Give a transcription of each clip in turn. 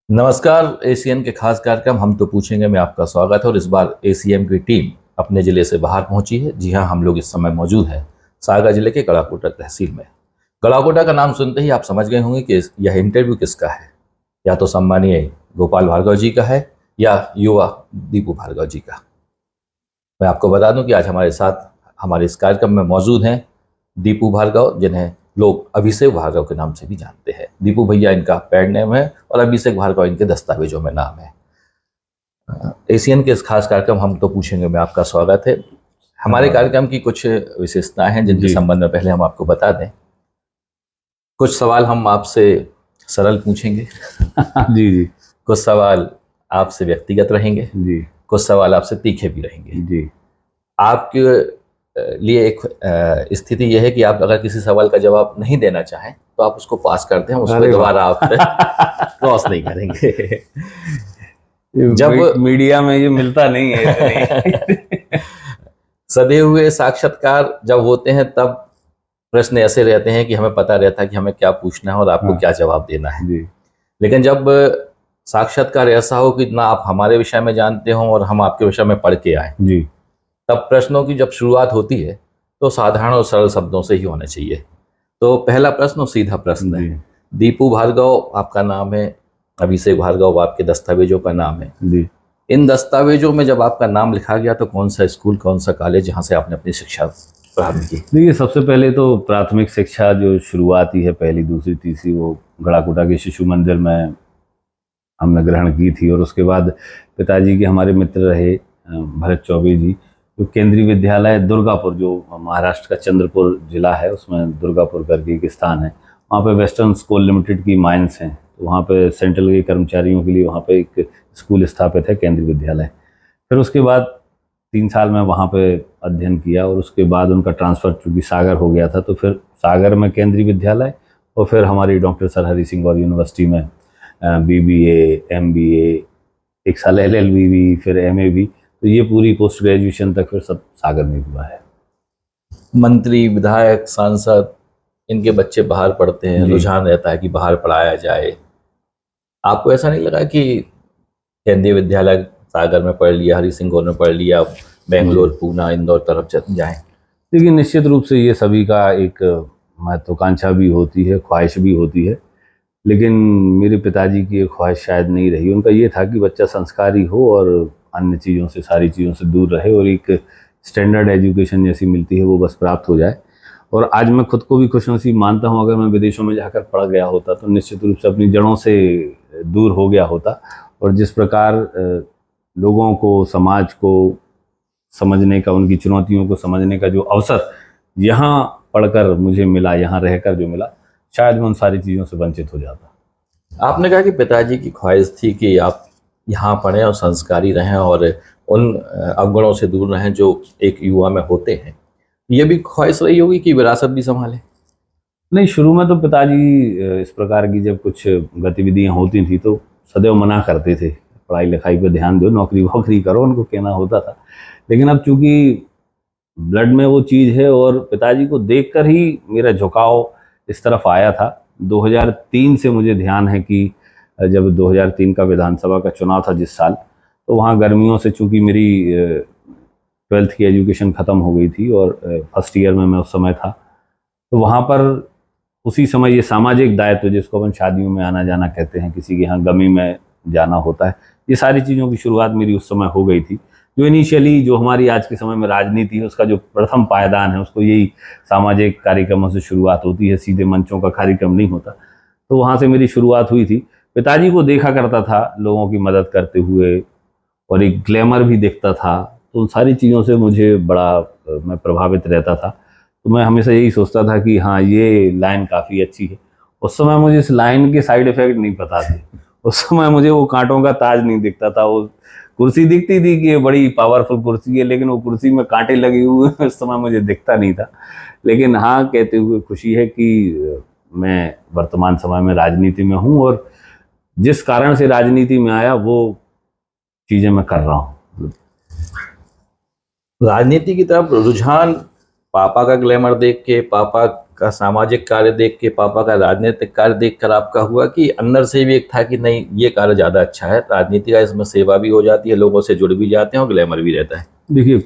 नमस्कार। एसीएम के खास कार्यक्रम हम तो पूछेंगे में आपका स्वागत है। और इस बार एसीएम की टीम अपने ज़िले से बाहर पहुंची है। जी हां, हम लोग इस समय मौजूद हैं सागर जिले के गढ़ाकोटा तहसील में। गढ़ाकोटा का नाम सुनते ही आप समझ गए होंगे कि यह इंटरव्यू किसका है। या तो सम्मानीय गोपाल भार्गव जी का है या युवा दीपू भार्गव जी का। मैं आपको बता दूं कि आज हमारे साथ हमारे इस कार्यक्रम में मौजूद हैं दीपू भार्गव, जिन्हें लोग अभिषेक भार्गव के नाम से भी जानते हैं। दीपू भैया इनका पैड नेम है और अभिषेक भार्गव इनके दस्तावेजों में नाम है। एशियन के इस खास कार्यक्रम हम तो पूछेंगे में आपका स्वागत है। हमारे कार्यक्रम की कुछ विशेषताएं हैं जिनके संबंध में पहले हम आपको बता दें। कुछ सवाल हम आपसे सरल पूछेंगे जी जी। कुछ सवाल आपसे व्यक्तिगत रहेंगे जी। कुछ सवाल आपसे तीखे भी रहेंगे। जी। आपके लिए एक स्थिति यह है कि आप अगर किसी सवाल का जवाब नहीं देना चाहें तो आप उसको पास करते हैं, उसको दोबारा आप क्रॉस नहीं करेंगे। जब मीडिया में ये मिलता नहीं है। सधे हुए साक्षात्कार जब होते हैं तब प्रश्न ऐसे रहते हैं कि हमें पता रहता है कि हमें क्या पूछना है और आपको क्या जवाब देना है। जी। लेकिन जब साक्षात्कार ऐसा हो कि ना आप हमारे विषय में जानते हो और हम आपके विषय में पढ़ के आए, जी, तब प्रश्नों की जब शुरुआत होती है तो साधारण और सरल शब्दों से ही होना चाहिए। तो पहला प्रश्न और सीधा प्रश्न है। दीपू भार्गव आपका नाम है, अभिषेक भार्गव आपके दस्तावेजों का नाम है। जी। इन दस्तावेजों में जब आपका नाम लिखा गया तो कौन सा स्कूल, कौन सा कॉलेज जहाँ से आपने अपनी शिक्षा प्रारंभ की? देखिए, सबसे पहले तो प्राथमिक शिक्षा जो शुरुआती है, पहली दूसरी तीसरी, वो गढ़ाकोटा के शिशु मंदिर में हमने ग्रहण की थी। और उसके बाद पिताजी के हमारे मित्र रहे भरत चौबे जी, जो केंद्रीय विद्यालय दुर्गापुर, जो महाराष्ट्र का चंद्रपुर जिला है, उसमें दुर्गापुर करके एक स्थान है, वहाँ पे वेस्टर्न स्कूल लिमिटेड की माइंस हैं। तो वहाँ पे सेंट्रल के कर्मचारियों के लिए वहाँ पे एक स्कूल स्थापित है, केंद्रीय विद्यालय। फिर उसके बाद 3 साल में वहाँ पे अध्ययन किया और उसके बाद उनका ट्रांसफ़र चूँकि सागर हो गया था, तो फिर सागर में केंद्रीय विद्यालय और फिर हमारी डॉक्टर सर हरि सिंह गौर यूनिवर्सिटी में BBA, MBA, 1 साल LLB भी, फिर MA भी। तो ये पूरी पोस्ट ग्रेजुएशन तक फिर सब सागर में हुआ है। मंत्री, विधायक, सांसद, इनके बच्चे बाहर पढ़ते हैं, रुझान रहता है कि बाहर पढ़ाया जाए। आपको ऐसा नहीं लगा कि केंद्रीय विद्यालय सागर में पढ़ लिया, हरि सिंह गौर में पढ़ लिया, बेंगलोर, पूना, इंदौर तरफ जाएं? देखिए, निश्चित रूप से ये सभी का एक महत्वाकांक्षा भी होती है, ख्वाहिश भी होती है। लेकिन मेरे पिताजी की ये ख्वाहिश शायद नहीं रही। उनका ये था कि बच्चा संस्कारी हो और अन्य चीज़ों से, सारी चीज़ों से दूर रहे और एक स्टैंडर्ड एजुकेशन जैसी मिलती है वो बस प्राप्त हो जाए। और आज मैं खुद को भी खुशनसीब मानता हूँ, अगर मैं विदेशों में जाकर पढ़ गया होता तो निश्चित रूप से अपनी जड़ों से दूर हो गया होता। और जिस प्रकार लोगों को, समाज को समझने का, उनकी चुनौतियों को समझने का जो अवसर यहाँ पढ़कर मुझे मिला, यहाँ रहकर जो मिला, शायद मैं उन सारी चीज़ों से वंचित हो जाता। आपने कहा कि पिताजी की ख्वाहिश थी कि आप यहाँ पढ़ें और संस्कारी रहें और उन अवगुणों से दूर रहें जो एक युवा में होते हैं। ये भी ख्वाहिश रही होगी कि विरासत भी संभालें? नहीं, शुरू में तो पिताजी इस प्रकार की जब कुछ गतिविधियाँ होती थी तो सदैव मना करते थे, पढ़ाई लिखाई पे ध्यान दो, नौकरी वोकरी करो, उनको कहना होता था। लेकिन अब चूँकि ब्लड में वो चीज़ है और पिताजी को देखकर ही मेरा झुकाव इस तरफ आया था। 2003 से मुझे ध्यान है कि जब 2003 का विधानसभा का चुनाव था जिस साल, तो वहाँ गर्मियों से चूँकि मेरी 12th की एजुकेशन ख़त्म हो गई थी और फर्स्ट ईयर में मैं उस समय था, तो वहाँ पर उसी समय ये सामाजिक दायित्व, जिसको अपन शादियों में आना जाना कहते हैं, किसी के यहाँ गमी में जाना होता है, ये सारी चीज़ों की शुरुआत मेरी उस समय हो गई थी। जो इनिशियली जो हमारी आज के समय में राजनीति है, उसका जो प्रथम पायदान है, उसको यही सामाजिक कार्यक्रमों से शुरुआत होती है, सीधे मंचों का कार्यक्रम नहीं होता। तो वहाँ से मेरी शुरुआत हुई थी। पिताजी को देखा करता था लोगों की मदद करते हुए और एक ग्लैमर भी दिखता था, तो उन सारी चीज़ों से मुझे बड़ा मैं प्रभावित रहता था। तो मैं हमेशा यही सोचता था कि हाँ, ये लाइन काफ़ी अच्छी है। उस समय मुझे इस लाइन के साइड इफ़ेक्ट नहीं पता थे। उस समय मुझे वो कांटों का ताज नहीं दिखता था। वो कुर्सी दिखती थी कि ये बड़ी पावरफुल कुर्सी है, लेकिन वो कुर्सी में कांटे लगे हुए हैं, उस समय मुझे दिखता नहीं था। लेकिन हाँ, कहते हुए खुशी है कि मैं वर्तमान समय में राजनीति में हूँ और जिस कारण से राजनीति में आया वो चीज़ें मैं कर रहा हूँ। राजनीति की तरफ रुझान पापा का ग्लैमर देख के, पापा का सामाजिक कार्य देख के, पापा का राजनीतिक कार्य देखकर आपका हुआ, कि अंदर से भी एक था कि नहीं ये कार्य ज़्यादा अच्छा है, राजनीति का, इसमें सेवा भी हो जाती है, लोगों से जुड़ भी जाते हैं और ग्लैमर भी रहता है? देखिए,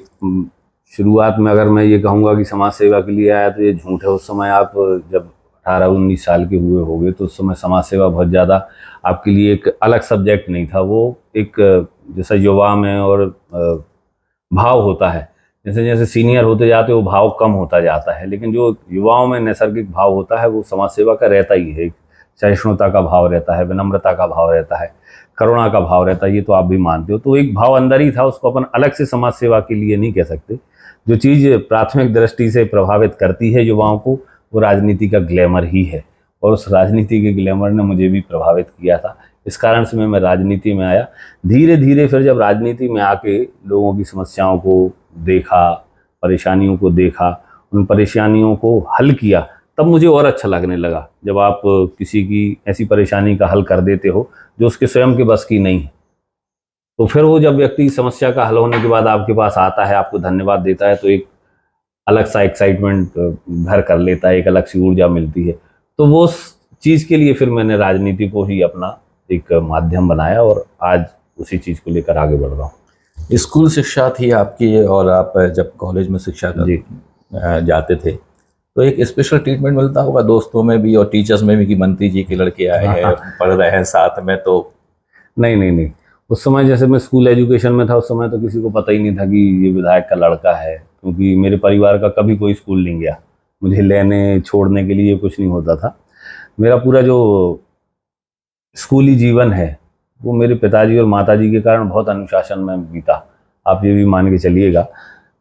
शुरुआत में अगर मैं ये कहूँगा कि समाज सेवा के लिए आया तो ये झूठ है। उस समय आप जब 18-19 साल के हुए होंगे तो उस समय समाज सेवा बहुत ज़्यादा आपके लिए एक अलग सब्जेक्ट नहीं था। वो एक जैसा युवा में और भाव होता है, जैसे जैसे सीनियर होते जाते वो भाव कम होता जाता है, लेकिन जो युवाओं में नैसर्गिक भाव होता है वो समाज सेवा का रहता ही है। एक सहिष्णुता का भाव रहता है, विनम्रता का भाव रहता है, करुणा का भाव रहता है, ये तो आप भी मानते हो। तो एक भाव अंदर ही था, उसको अपन अलग से समाज सेवा के लिए नहीं कह सकते। जो चीज़ प्राथमिक दृष्टि से प्रभावित करती है युवाओं को, वो राजनीति का ग्लैमर ही है, और उस राजनीति के ग्लैमर ने मुझे भी प्रभावित किया था। इस कारण से मैं राजनीति में आया। धीरे धीरे फिर जब राजनीति में आके लोगों की समस्याओं को देखा, परेशानियों को देखा, उन परेशानियों को हल किया, तब मुझे और अच्छा लगने लगा। जब आप किसी की ऐसी परेशानी का हल कर देते हो जो उसके स्वयं के बस की नहीं है, तो फिर वो जब व्यक्ति समस्या का हल होने के बाद आपके पास आता है, आपको धन्यवाद देता है, तो एक अलग सा एक्साइटमेंट घर कर लेता है, एक अलग सी ऊर्जा मिलती है। तो वो चीज़ के लिए फिर मैंने राजनीति को ही अपना एक माध्यम बनाया और आज उसी चीज़ को लेकर आगे बढ़ रहा हूँ। स्कूल शिक्षा थी आपकी, और आप जब कॉलेज में शिक्षा कर जाते थे तो एक स्पेशल ट्रीटमेंट मिलता होगा दोस्तों में भी और टीचर्स में भी कि मंत्री जी के लड़के आए हैं, पढ़ रहे हैं साथ में? तो नहीं, उस समय जैसे मैं स्कूल एजुकेशन में था, उस समय तो किसी को पता ही नहीं था कि ये विधायक का लड़का है, क्योंकि मेरे परिवार का कभी कोई स्कूल नहीं गया। मुझे लेने छोड़ने के लिए कुछ नहीं होता था। मेरा पूरा जो स्कूली जीवन है वो मेरे पिताजी और माताजी के कारण बहुत अनुशासन में बीता। आप ये भी मान के चलिएगा,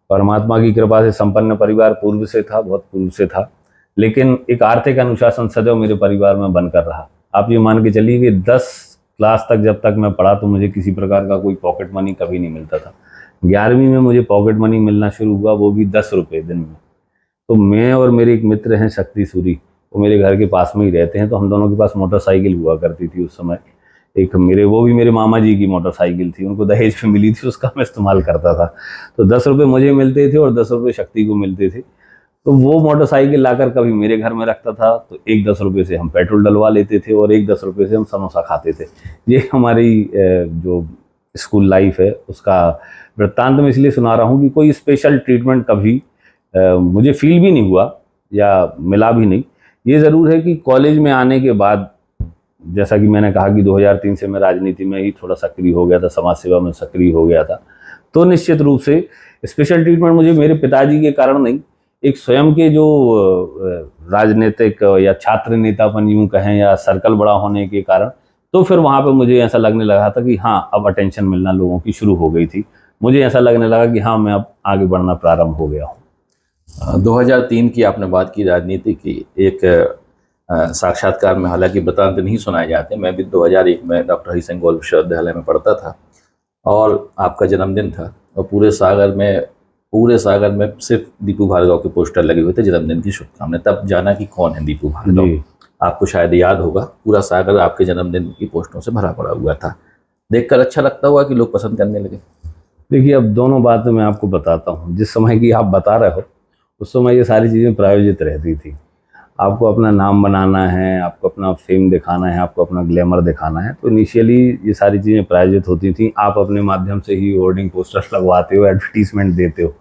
परमात्मा की कृपा से संपन्न परिवार पूर्व से था, बहुत पूर्व से था, लेकिन एक आर्थिक अनुशासन सदैव मेरे परिवार में बनकर रहा। आप ये मान के चलिए कि 10 क्लास तक जब तक मैं पढ़ा तो मुझे किसी प्रकार का कोई पॉकेट मनी कभी नहीं मिलता था। 11वीं में मुझे पॉकेट मनी मिलना शुरू हुआ, वो भी 10 रुपये दिन में। तो मैं और मेरे एक मित्र हैं शक्ति सूरी, वो मेरे घर के पास में ही रहते हैं, तो हम दोनों के पास मोटरसाइकिल हुआ करती थी उस समय। एक वो भी मेरे मामा जी की मोटरसाइकिल थी, उनको दहेज पे मिली थी, उसका मैं इस्तेमाल करता था। तो 10 रुपये मुझे मिलते थे और 10 रुपये शक्ति को मिलते थे। तो वो मोटरसाइकिल लाकर कभी मेरे घर में रखता था, तो एक 10 रुपये से हम पेट्रोल डलवा लेते थे और एक 10 रुपये से हम समोसा खाते थे। ये हमारी जो स्कूल लाइफ है उसका वृत्तांत मैं इसलिए सुना रहा हूँ कि कोई स्पेशल ट्रीटमेंट कभी मुझे फील भी नहीं हुआ या मिला भी नहीं। ये ज़रूर है कि कॉलेज में आने के बाद, जैसा कि मैंने कहा कि 2003 से मैं राजनीति में ही थोड़ा सक्रिय हो गया था, समाज सेवा में सक्रिय हो गया था, तो निश्चित रूप से स्पेशल ट्रीटमेंट मुझे मेरे पिताजी के कारण नहीं, एक स्वयं के जो राजनीतिक या छात्र नेतापन यूँ कहें या सर्कल बड़ा होने के कारण, तो फिर वहाँ पे मुझे ऐसा लगने लगा था कि हाँ, अब अटेंशन मिलना लोगों की शुरू हो गई थी। मुझे ऐसा लगने लगा कि हाँ, मैं अब आगे बढ़ना प्रारंभ हो गया हूँ। 2003 की आपने बात की, राजनीति की। एक साक्षात्कार में हालांकि वृत्तांत नहीं सुनाए जाते, मैं भी 2001 में डॉक्टर हरि सिंह गोयल विश्वविद्यालय में पढ़ता था और आपका जन्मदिन था, और पूरे सागर में सिर्फ दीपू भार्गव के पोस्टर लगे हुए थे, जन्मदिन की शुभकामनाएं। तब जाना कि कौन है दीपू भार्गव, आपको शायद याद होगा। पूरा सागर आपके जन्मदिन की पोस्टरों से भरा पड़ा हुआ था। देखकर अच्छा लगता हुआ कि लोग पसंद करने लगे? देखिए, अब दोनों बातें मैं आपको बताता हूँ। जिस समय की आप बता रहे हो उस समय ये सारी चीज़ें प्रायोजित रहती थी। आपको अपना नाम बनाना है, आपको अपना फेम दिखाना है, आपको अपना ग्लैमर दिखाना है, तो इनिशियली ये सारी चीज़ें प्रायोजित होती थी। आप अपने माध्यम से ही होर्डिंग पोस्टर्स लगवाते हो, एडवर्टीजमेंट देते हो।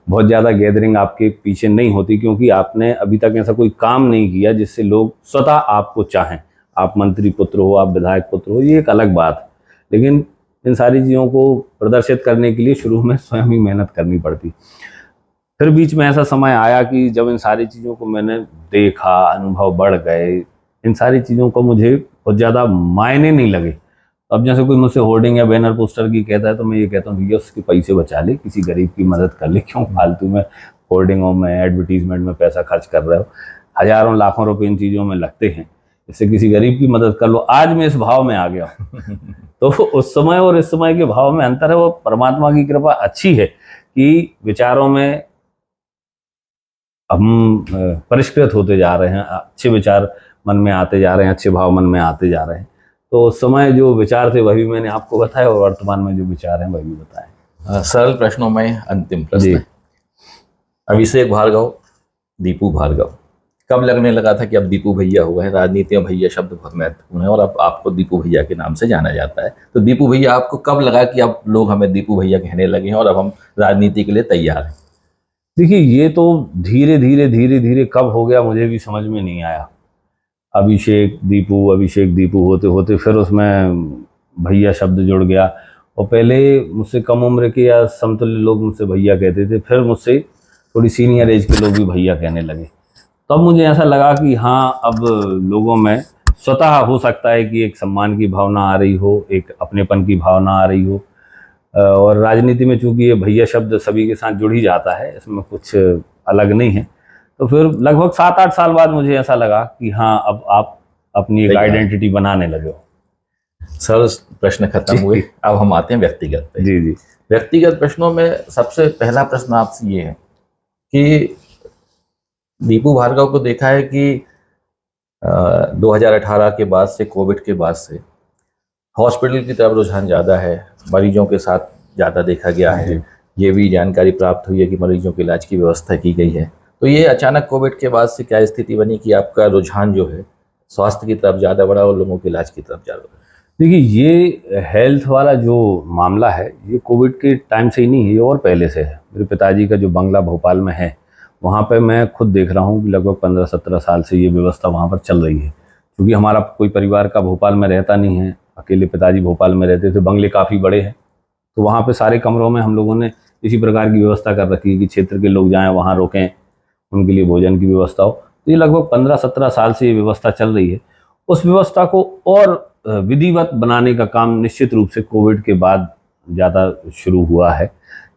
बहुत ज़्यादा गैदरिंग आपके पीछे नहीं होती, क्योंकि आपने अभी तक ऐसा कोई काम नहीं किया जिससे लोग स्वतः आपको चाहें। आप मंत्री पुत्र हो, आप विधायक पुत्र हो, ये एक अलग बात है, लेकिन इन सारी चीज़ों को प्रदर्शित करने के लिए शुरू में स्वयं ही मेहनत करनी पड़ती। फिर बीच में ऐसा समय आया कि जब इन सारी चीज़ों को मैंने देखा, अनुभव बढ़ गए, इन सारी चीज़ों को मुझे बहुत ज़्यादा मायने नहीं लगे। अब जैसे कोई मुझसे होर्डिंग या बैनर पोस्टर की कहता है तो मैं ये कहता हूँ भैया उसके पैसे बचा ले, किसी गरीब की मदद कर ले, क्यों फालतू में होर्डिंगों में, एडवर्टीजमेंट में पैसा खर्च कर रहे हो। हज़ारों लाखों रुपए इन चीज़ों में लगते हैं, इससे किसी गरीब की मदद कर लो। आज मैं इस भाव में आ गया हूँ। तो उस समय और इस समय के भाव में अंतर है। वो परमात्मा की कृपा अच्छी है कि विचारों में हम परिष्कृत होते जा रहे हैं, अच्छे विचार मन में आते जा रहे हैं, अच्छे भाव मन में आते जा रहे हैं। तो उस समय जो विचार थे वही मैंने आपको बताया, और वर्तमान में जो विचार हैं वही बताए। सरल प्रश्नों में अंतिम प्रश्न, अभिषेक भार्गव, दीपू भार्गव, कब लगने लगा था कि अब दीपू भैया हुआ है? राजनीति में भैया शब्द बहुत महत्वपूर्ण है और अब आपको दीपू भैया के नाम से जाना जाता है। तो दीपू भैया आपको कब लगा कि अब लोग हमें दीपू भैया कहने लगे हैं और अब हम राजनीति के लिए तैयार हैं? देखिए, ये तो धीरे धीरे कब हो गया मुझे भी समझ में नहीं आया। अभिषेक दीपू होते होते फिर उसमें भैया शब्द जुड़ गया। और पहले मुझसे कम उम्र के या समतुल्य लोग मुझसे भैया कहते थे, फिर मुझसे थोड़ी सीनियर एज के लोग भी भैया कहने लगे। तब मुझे ऐसा लगा कि हाँ, अब लोगों में स्वतः हो सकता है कि एक सम्मान की भावना आ रही हो, एक अपनेपन की भावना आ रही हो। और राजनीति में चूंकि ये भैया शब्द सभी के साथ जुड़ ही जाता है, इसमें कुछ अलग नहीं है। तो फिर लगभग 7-8 साल बाद मुझे ऐसा लगा कि हाँ, अब आप अपनी एक तैयार। आइडेंटिटी बनाने लगे हो। सर, प्रश्न खत्म हुए, अब हम आते हैं व्यक्तिगत पे। जी जी। व्यक्तिगत प्रश्नों में सबसे पहला प्रश्न आपसे ये है कि दीपू भार्गव को देखा है कि 2018 के बाद से, कोविड के बाद से हॉस्पिटल की तरफ रुझान ज़्यादा है, मरीजों के साथ ज़्यादा देखा गया है। ये भी जानकारी प्राप्त हुई है कि मरीजों के इलाज की व्यवस्था की गई है। तो ये अचानक कोविड के बाद से क्या स्थिति बनी कि आपका रुझान जो है स्वास्थ्य की तरफ ज़्यादा बढ़ा और लोगों के इलाज की तरफ ज़्यादा बढ़ा? देखिए, ये हेल्थ वाला जो मामला है, ये कोविड के टाइम से ही नहीं है, ये और पहले से है। मेरे पिताजी का जो बंगला भोपाल में है, वहाँ पे मैं खुद देख रहा हूँ कि लगभग 15-17 साल से ये व्यवस्था वहाँ पर चल रही है। क्योंकि हमारा कोई परिवार का भोपाल में रहता नहीं है, अकेले पिताजी भोपाल में रहते थे। बंगले काफ़ी बड़े हैं, तो वहाँ पे सारे कमरों में हम लोगों ने इसी प्रकार की व्यवस्था कर रखी है कि क्षेत्र के लोग जाएँ, वहाँ रुकें, उनके लिए भोजन की व्यवस्था हो। तो ये लगभग 15-17 साल से ये व्यवस्था चल रही है। उस व्यवस्था को और विधिवत बनाने का काम निश्चित रूप से कोविड के बाद ज़्यादा शुरू हुआ है।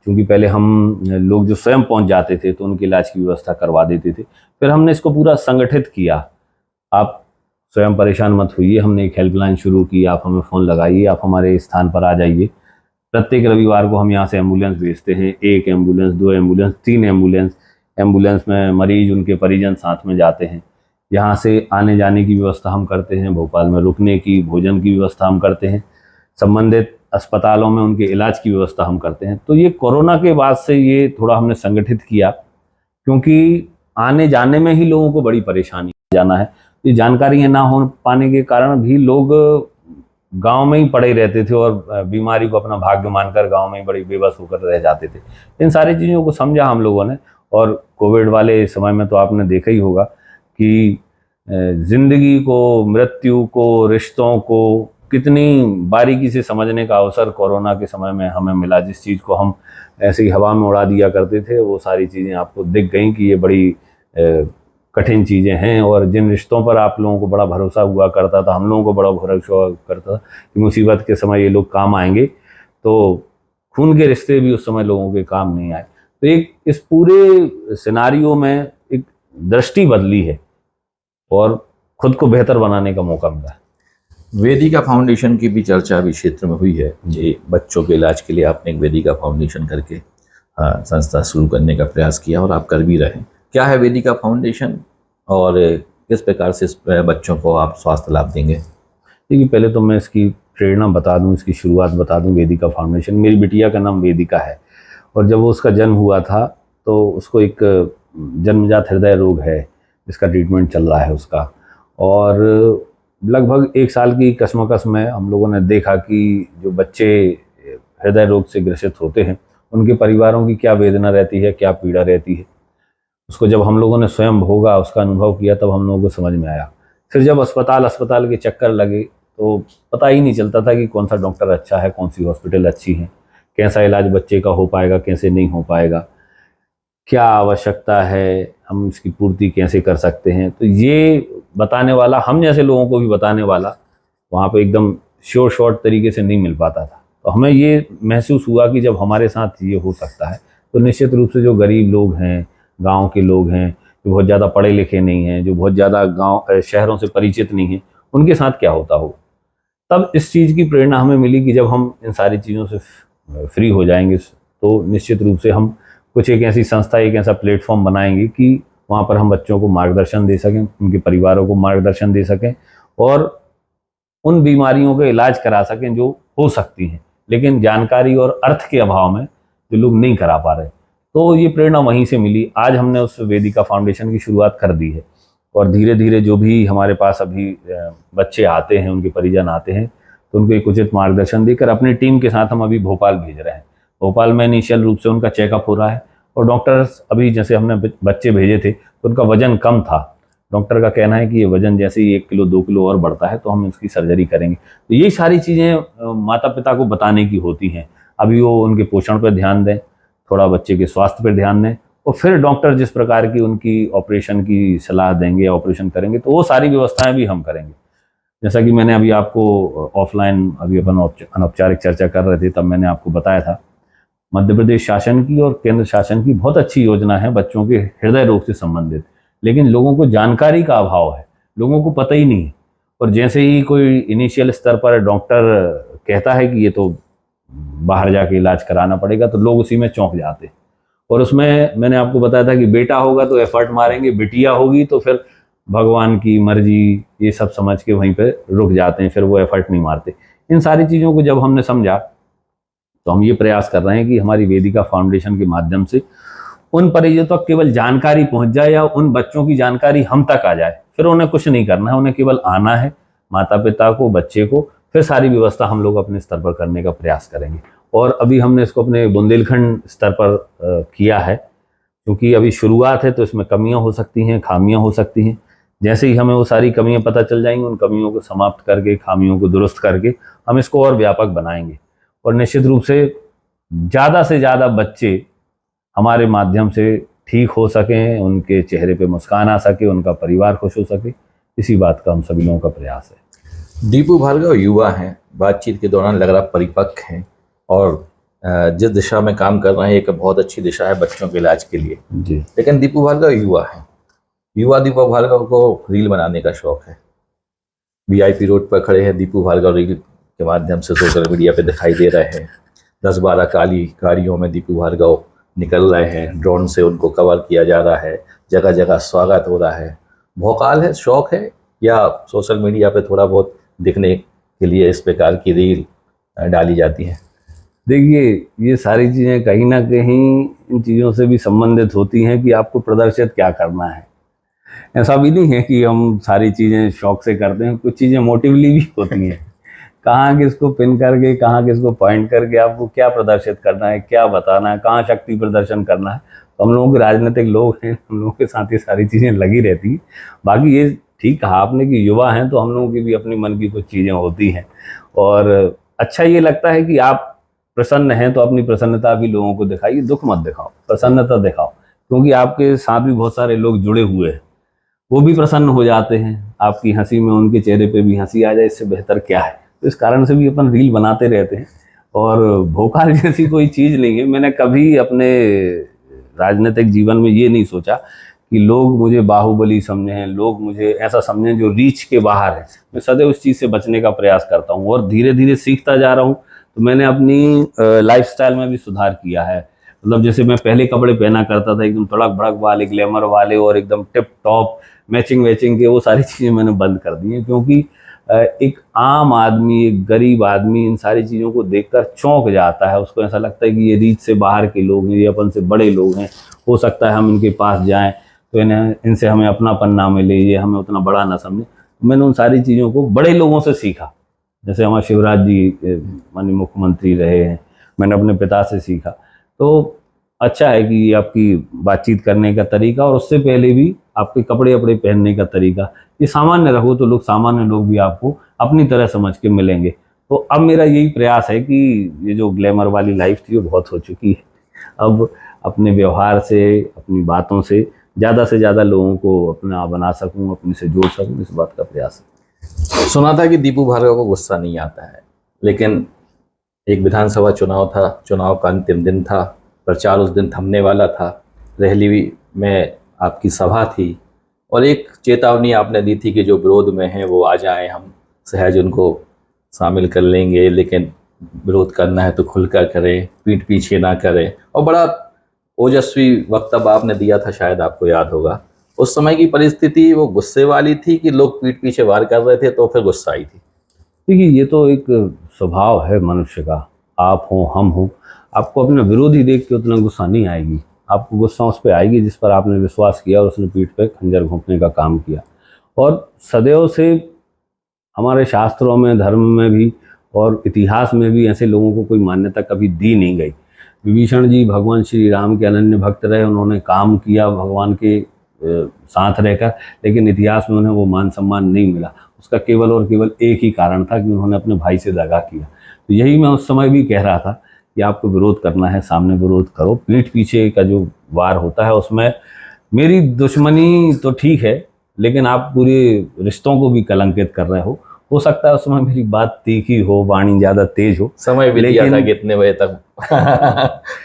क्योंकि पहले हम लोग जो स्वयं पहुंच जाते थे तो उनके इलाज की व्यवस्था करवा देते थे। फिर हमने इसको पूरा संगठित किया। आप स्वयं परेशान मत होइए, हमने एक हेल्पलाइन शुरू की, आप हमें फ़ोन लगाइए, आप हमारे स्थान पर आ जाइए। प्रत्येक रविवार को हम यहाँ से एम्बुलेंस भेजते हैं, 1 एम्बुलेंस, 2 एम्बुलेंस, 3 एम्बुलेंस। एम्बुलेंस में मरीज, उनके परिजन साथ में जाते हैं। यहाँ से आने जाने की व्यवस्था हम करते हैं, भोपाल में रुकने की, भोजन की व्यवस्था हम करते हैं, संबंधित अस्पतालों में उनके इलाज की व्यवस्था हम करते हैं। तो ये कोरोना के बाद से ये थोड़ा हमने संगठित किया, क्योंकि आने जाने में ही लोगों को बड़ी परेशानी जाना है। ये जानकारियाँ ना हो पाने के कारण भी लोग गांव में ही पड़े रहते थे और बीमारी को अपना भाग्य मानकर गांव में ही बड़ी बेबस होकर रह जाते थे। इन सारी चीज़ों को समझा हम लोगों ने। और कोविड वाले समय में तो आपने देखा ही होगा कि जिंदगी को, मृत्यु को, रिश्तों को कितनी बारीकी से समझने का अवसर कोरोना के समय में हमें मिला। जिस चीज़ को हम ऐसे ही हवा में उड़ा दिया करते थे, वो सारी चीज़ें आपको दिख गई कि ये बड़ी कठिन चीज़ें हैं। और जिन रिश्तों पर आप लोगों को बड़ा भरोसा हुआ करता था, हम लोगों को बड़ा भरोसा हुआ करता था कि मुसीबत के समय ये लोग काम आएंगे, तो खून के रिश्ते भी उस समय लोगों के काम नहीं आए। तो एक इस पूरे सिनारियो में एक दृष्टि बदली है और खुद को बेहतर बनाने का मौका मिला है। वेदिका फाउंडेशन की भी चर्चा अभी क्षेत्र में हुई है। ये बच्चों के इलाज के लिए आपने एक वेदिका फाउंडेशन करके संस्था शुरू करने का प्रयास किया और आप कर भी रहे हैं। क्या है वेदिका फाउंडेशन और किस प्रकार से इस बच्चों को आप स्वास्थ्य लाभ देंगे? देखिए, पहले तो मैं इसकी प्रेरणा बता दूं, इसकी शुरुआत बता दूं। वेदिका फाउंडेशन, मेरी बिटिया का नाम वेदिका है और जब वो उसका जन्म हुआ था तो उसको एक जन्मजात हृदय रोग है जिसका ट्रीटमेंट चल रहा है उसका। और लगभग 1 साल की कशमकश में हम लोगों ने देखा कि जो बच्चे हृदय रोग से ग्रसित होते हैं उनके परिवारों की क्या वेदना रहती है, क्या पीड़ा रहती है। उसको जब हम लोगों ने स्वयं भोगा, उसका अनुभव किया, तब हम लोगों को समझ में आया। फिर जब अस्पताल के चक्कर लगे तो पता ही नहीं चलता था कि कौन सा डॉक्टर अच्छा है, कौन सी हॉस्पिटल अच्छी है, कैसा इलाज बच्चे का हो पाएगा, कैसे नहीं हो पाएगा, क्या आवश्यकता है, हम इसकी पूर्ति कैसे कर सकते हैं। तो ये बताने वाला, हम जैसे लोगों को भी बताने वाला वहाँ पे एकदम शॉर्ट तरीके से नहीं मिल पाता था। तो हमें ये महसूस हुआ कि जब हमारे साथ ये हो सकता है तो निश्चित रूप से जो गरीब लोग हैं, गांव के लोग हैं, जो बहुत ज़्यादा पढ़े लिखे नहीं हैं, जो बहुत ज़्यादा गांव शहरों से परिचित नहीं हैं, उनके साथ क्या होता हो। तब इस चीज़ की प्रेरणा हमें मिली कि जब हम इन सारी चीज़ों से फ्री हो जाएंगे तो निश्चित रूप से हम कुछ एक ऐसी संस्था, एक ऐसा प्लेटफॉर्म बनाएंगे कि वहाँ पर हम बच्चों को मार्गदर्शन दे सकें, उनके परिवारों को मार्गदर्शन दे सकें और उन बीमारियों का इलाज करा सकें जो हो सकती हैं, लेकिन जानकारी और अर्थ के अभाव में जो लोग नहीं करा पा रहे। तो ये प्रेरणा वहीं से मिली। आज हमने उस वेदिका फाउंडेशन की शुरुआत कर दी है और धीरे धीरे जो भी हमारे पास अभी बच्चे आते हैं, उनके परिजन आते हैं, तो उनको एक उचित मार्गदर्शन देकर अपनी टीम के साथ हम अभी भोपाल भेज रहे हैं। भोपाल में इनिशियल रूप से उनका चेकअप हो रहा है और डॉक्टर्स अभी जैसे हमने बच्चे भेजे थे तो उनका वजन कम था। डॉक्टर का कहना है कि ये वजन जैसे ही 1 किलो 2 किलो और बढ़ता है तो हम इसकी सर्जरी करेंगे। तो ये सारी चीज़ें माता पिता को बताने की होती हैं। अभी वो उनके पोषण पर ध्यान दें, थोड़ा बच्चे के स्वास्थ्य पर ध्यान दें, और फिर डॉक्टर जिस प्रकार की उनकी ऑपरेशन की सलाह देंगे या ऑपरेशन करेंगे तो वो सारी व्यवस्थाएं भी हम करेंगे। जैसा कि मैंने अभी आपको ऑफलाइन अभी अपन अनौपचारिक चर्चा कर रहे थे तब मैंने आपको बताया था, मध्य प्रदेश शासन की और केंद्र शासन की बहुत अच्छी योजना है बच्चों के हृदय रोग से संबंधित, लेकिन लोगों को जानकारी का अभाव है, लोगों को पता ही नहीं है। और जैसे ही कोई इनिशियल स्तर पर डॉक्टर कहता है कि ये तो बाहर जाके इलाज कराना पड़ेगा तो लोग उसी में चौंक जाते हैं। और उसमें मैंने आपको बताया था कि बेटा होगा तो एफर्ट मारेंगे, बिटिया होगी तो फिर भगवान की मर्जी ये सब समझ के वहीं पे रुक जाते हैं, फिर वो एफर्ट नहीं मारते। इन सारी चीज़ों को जब हमने समझा तो हम ये प्रयास कर रहे हैं कि हमारी वेदिका फाउंडेशन के माध्यम से उन परिजनों तक केवल जानकारी पहुंच जाए या उन बच्चों की जानकारी हम तक आ जाए। फिर उन्हें कुछ नहीं करना है, उन्हें केवल आना है, माता पिता को, बच्चे को, फिर सारी व्यवस्था हम लोग अपने स्तर पर करने का प्रयास करेंगे। और अभी हमने इसको अपने बुंदेलखंड स्तर पर किया है, क्योंकि अभी शुरुआत है तो इसमें कमियां हो सकती हैं, खामियां हो सकती हैं। जैसे ही हमें वो सारी कमियां पता चल जाएंगी, उन कमियों को समाप्त करके, खामियों को दुरुस्त करके हम इसको और व्यापक बनाएंगे। और निश्चित रूप से ज़्यादा बच्चे हमारे माध्यम से ठीक हो सकें, उनके चेहरे पे मुस्कान आ सके, उनका परिवार खुश हो सके, इसी बात का हम सभी लोगों का प्रयास है। दीपू भार्गव युवा हैं, बातचीत के दौरान लग रहा परिपक्व हैं और जिस दिशा में काम कर रहे हैं एक बहुत अच्छी दिशा है बच्चों के इलाज के लिए जी। लेकिन दीपू भार्गव युवा हैं, युवा दीपू भार्गव को रील बनाने का शौक है। वीआईपी रोड पर खड़े हैं दीपू भार्गव, रील के माध्यम से सोशल मीडिया पे दिखाई दे रहे हैं। 10-12 काली गाड़ियों में दीपू भार्गव निकल रहे हैं, ड्रोन से उनको कवर किया जा रहा है, जगह जगह स्वागत हो रहा है। भौकाल है, शौक है, या सोशल मीडिया पे थोड़ा बहुत दिखने के लिए इस प्रकार की रील डाली जाती है? देखिए, ये सारी चीज़ें कहीं ना कहीं इन चीज़ों से भी संबंधित होती हैं कि आपको प्रदर्शित क्या करना है। ऐसा भी नहीं है कि हम सारी चीज़ें शौक से करते हैं, कुछ चीज़ें मोटिवली भी होती हैं। कहाँ किसको पिन करके, कहाँ किसको पॉइंट करके आपको क्या प्रदर्शित करना है, क्या बताना है, कहाँ शक्ति प्रदर्शन करना है। तो हम लोगों के राजनीतिक लोग हैं, हम लोगों के साथ ये सारी चीज़ें लगी रहती हैं। बाकी ये ठीक कहा आपने कि युवा हैं तो हम लोगों की भी अपने मन की कुछ चीज़ें होती हैं। और अच्छा ये लगता है कि आप प्रसन्न हैं तो अपनी प्रसन्नता भी लोगों को दिखाइए, दुख मत दिखाओ, प्रसन्नता दिखाओ, क्योंकि आपके साथ भी बहुत सारे लोग जुड़े हुए हैं, वो भी प्रसन्न हो जाते हैं। आपकी हंसी में उनके चेहरे पे भी हंसी आ जाए, इससे बेहतर क्या है। तो इस कारण से भी अपन रील बनाते रहते हैं। और भोकाल जैसी कोई चीज़ नहीं है। मैंने कभी अपने राजनीतिक जीवन में ये नहीं सोचा कि लोग मुझे बाहुबली समझें, लोग मुझे ऐसा समझें जो रीच के बाहर है। मैं सदैव उस चीज़ से बचने का प्रयास करता हूँ और धीरे धीरे सीखता जा रहा हूँ। तो मैंने अपनी लाइफस्टाइल में भी सुधार किया है। मतलब जैसे मैं पहले कपड़े पहना करता था एकदम तड़क भड़क वाले, ग्लैमर वाले और एकदम टिप टॉप मैचिंग वैचिंग के, वो सारी चीज़ें मैंने बंद कर दी हैं। क्योंकि एक आम आदमी, एक गरीब आदमी इन सारी चीज़ों को देखकर चौंक जाता है। उसको ऐसा लगता है कि ये रीच से बाहर के लोग हैं, ये अपन से बड़े लोग हैं, हो सकता है हम इनके पास जाएं तो इनसे हमें अपनापन ना मिले, ये हमें उतना बड़ा ना समझे। मैंने उन सारी चीज़ों को बड़े लोगों से सीखा। जैसे हमारे शिवराज जी माननीय मुख्यमंत्री रहे हैं, मैंने अपने पिता से सीखा। तो अच्छा है कि ये आपकी बातचीत करने का तरीका और उससे पहले भी आपके कपड़े वपड़े पहनने का तरीका, ये सामान्य रखो तो लोग, सामान्य लोग भी आपको अपनी तरह समझ के मिलेंगे। तो अब मेरा यही प्रयास है कि ये जो ग्लैमर वाली लाइफ थी वो बहुत हो चुकी है। अब अपने व्यवहार से, अपनी बातों से ज़्यादा लोगों को अपना बना सकूं, अपने से जोड़ सकूं, इस बात का प्रयास है। सुना था कि दीपू भार्गव को गुस्सा नहीं आता है, लेकिन एक विधानसभा चुनाव था, चुनाव का अंतिम दिन था, प्रचार उस दिन थमने वाला था, रेहली में आपकी सभा थी और एक चेतावनी आपने दी थी कि जो विरोध में हैं वो आ जाएं, हम सहज उनको शामिल कर लेंगे, लेकिन विरोध करना है तो खुलकर करें, पीठ पीछे ना करें। और बड़ा ओजस्वी वक्तव्य आपने दिया था, शायद आपको याद होगा। उस समय की परिस्थिति वो गुस्से वाली थी कि लोग पीठ पीछे वार कर रहे थे तो फिर गुस्सा आई थी? देखिए, ये तो एक स्वभाव है मनुष्य का। आप हो, हम हो, आपको अपना विरोधी देख के उतना गुस्सा नहीं आएगी। आपको गुस्सा उस पर आएगी जिस पर आपने विश्वास किया और उसने पीठ पे खंजर घोंपने का काम किया। और सदैव से हमारे शास्त्रों में, धर्म में भी और इतिहास में भी ऐसे लोगों को कोई मान्यता कभी दी नहीं गई। विभीषण जी भगवान श्री राम के अनन्य भक्त रहे, उन्होंने काम किया भगवान के साथ रहकर, लेकिन इतिहास में उन्हें वो मान सम्मान नहीं मिला। उसका केवल और केवल एक ही कारण था कि उन्होंने अपने भाई से दगा किया। तो यही मैं उस समय भी कह रहा था कि आपको विरोध करना है, सामने विरोध करो। पीठ पीछे का जो वार होता है उसमें मेरी दुश्मनी तो ठीक है, लेकिन आप पूरे रिश्तों को भी कलंकित कर रहे हो सकता है उसमें मेरी बात तीखी हो, वाणी ज़्यादा तेज हो, समय भी दिया था कि इतने बजे तक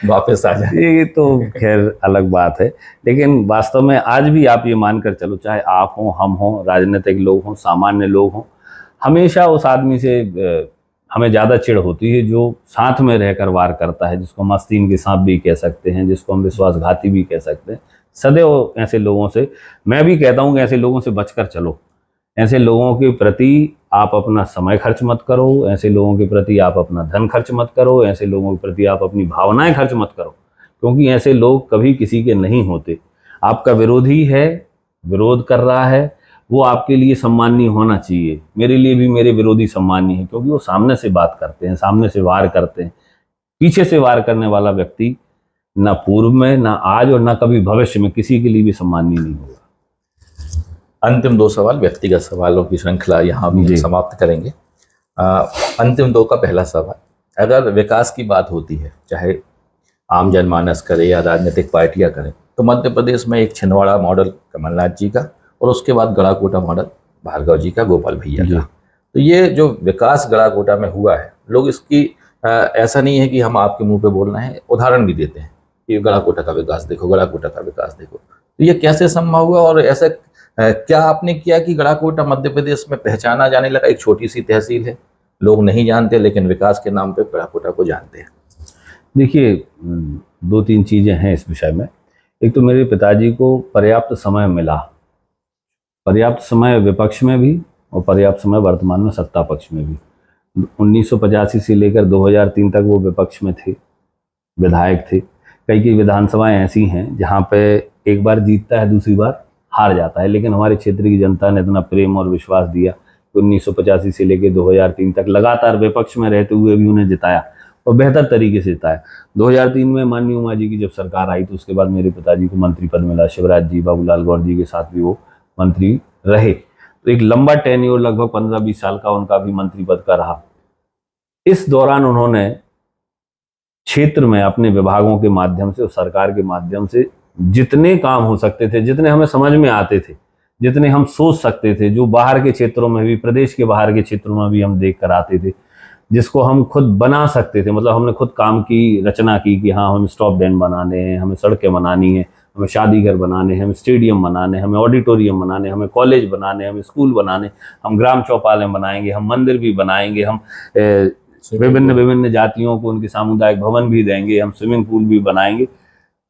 वापस आ जाए। ये तो खैर अलग बात है। लेकिन वास्तव में आज भी आप ये मानकर चलो, चाहे आप हों, हम हों, राजनीतिक लोग हों, सामान्य लोग हों, हमेशा उस आदमी से हमें ज़्यादा चिढ़ होती है जो साथ में रहकर वार करता है, जिसको हम आस्तीन के सांप भी कह सकते हैं, जिसको हम विश्वासघाती भी कह सकते हैं। सदैव ऐसे लोगों से, मैं भी कहता हूँ कि ऐसे लोगों से बचकर चलो। ऐसे लोगों के प्रति आप अपना समय खर्च मत करो, ऐसे लोगों के प्रति आप अपना धन खर्च मत करो, ऐसे लोगों के प्रति आप अपनी भावनाएं खर्च मत करो, क्योंकि ऐसे लोग कभी किसी के नहीं होते। आपका विरोधी है, विरोध कर रहा है, वो आपके लिए सम्माननीय होना चाहिए। मेरे लिए भी मेरे विरोधी सम्माननीय है, क्योंकि वो सामने से बात करते हैं, सामने से वार करते हैं। पीछे से वार करने वाला व्यक्ति ना पूर्व में, ना आज और ना कभी भविष्य में किसी के लिए भी सम्माननीय नहीं होगा। अंतिम 2 सवाल, व्यक्तिगत सवालों की श्रृंखला यहाँ भी समाप्त करेंगे। अंतिम 2 का पहला सवाल, अगर विकास की बात होती है, चाहे आम जनमानस करे या राजनीतिक पार्टियां करें, तो मध्य प्रदेश में एक छिंदवाड़ा मॉडल कमलनाथ जी का और उसके बाद गड़ाकोटा मॉडल भार्गव जी का, गोपाल भैया का। तो ये जो विकास गड़ाकोटा में हुआ है, लोग इसकी ऐसा नहीं है कि हम आपके मुंह पे बोल रहे हैं, उदाहरण भी देते हैं कि गड़ाकोटा का विकास देखो, गड़ाकोटा का विकास देखो। तो ये कैसे संभव हुआ और ऐसा क्या आपने किया कि गड़ाकोटा मध्य प्रदेश में पहचाना जाने लगा? एक छोटी सी तहसील है, लोग नहीं जानते, लेकिन विकास के नाम पे गड़ाकोटा को जानते हैं। देखिए, 2-3 चीज़ें हैं इस विषय में। एक तो मेरे पिताजी को पर्याप्त समय मिला, पर्याप्त समय विपक्ष में भी और पर्याप्त समय वर्तमान में सत्ता पक्ष में भी। 1985 से लेकर 2003 तक वो विपक्ष में थे, विधायक थे। कई विधानसभाएं ऐसी हैं जहाँ पे एक बार जीतता है, दूसरी बार हार जाता है, लेकिन हमारे क्षेत्र की जनता ने इतना प्रेम और विश्वास दिया कि 1985 से लेकर 2003 तक लगातार विपक्ष में रहते हुए भी उन्हें जिताया और बेहतर तरीके से जिताया। 2003 में माननीय उमा जी की जब सरकार आई तो उसके बाद मेरे पिताजी को मंत्री पद मिला। शिवराज जी, बाबूलाल गौर जी के साथ भी वो मंत्री रहे, तो एक लंबा टेन्योर लगभग 15-20 साल का उनका भी मंत्री पद का रहा। इस दौरान उन्होंने क्षेत्र में अपने विभागों के माध्यम से और सरकार के माध्यम से जितने काम हो सकते थे, जितने हमें समझ में आते थे, जितने हम सोच सकते थे, जो बाहर के क्षेत्रों में भी, प्रदेश के बाहर के क्षेत्रों में भी हम देख कर आते थे, जिसको हम खुद बना सकते थे, मतलब हमने खुद काम की रचना की कि हाँ हमें स्टॉप डैम बनाने हैं, हमें सड़कें बनानी है, हमें शादी घर बनाने हैं, हमें स्टेडियम बनाने, हमें ऑडिटोरियम बनाने, हमें कॉलेज बनाने, हमें स्कूल बनाने, हम ग्राम चौपालें बनाएंगे, हम मंदिर भी बनाएंगे, हम विभिन्न जातियों को उनके सामुदायिक भवन भी देंगे, हम स्विमिंग पूल भी बनाएंगे।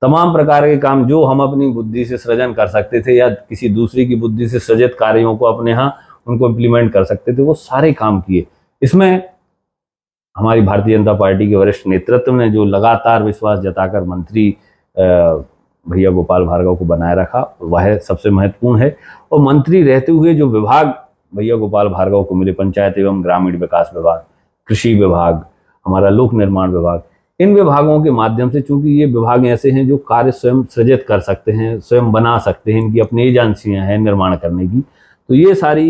तमाम प्रकार के काम जो हम अपनी बुद्धि से सृजन कर सकते थे या किसी दूसरी की बुद्धि से सृजित कार्यों को अपने यहाँ उनको इम्प्लीमेंट कर सकते थे, वो सारे काम किए। इसमें हमारी भारतीय जनता पार्टी के वरिष्ठ नेतृत्व ने जो लगातार विश्वास जताकर मंत्री भैया गोपाल भार्गव को बनाए रखा, वह सबसे महत्वपूर्ण है। और मंत्री रहते हुए जो विभाग भैया गोपाल भार्गव को मिले, पंचायत एवं ग्रामीण विकास विभाग, कृषि विभाग, हमारा लोक निर्माण विभाग, इन विभागों के माध्यम से, चूंकि ये विभाग ऐसे हैं जो कार्य स्वयं सृजित कर सकते हैं, स्वयं बना सकते हैं, इनकी अपनी एजेंसियां हैं निर्माण करने की, तो ये सारी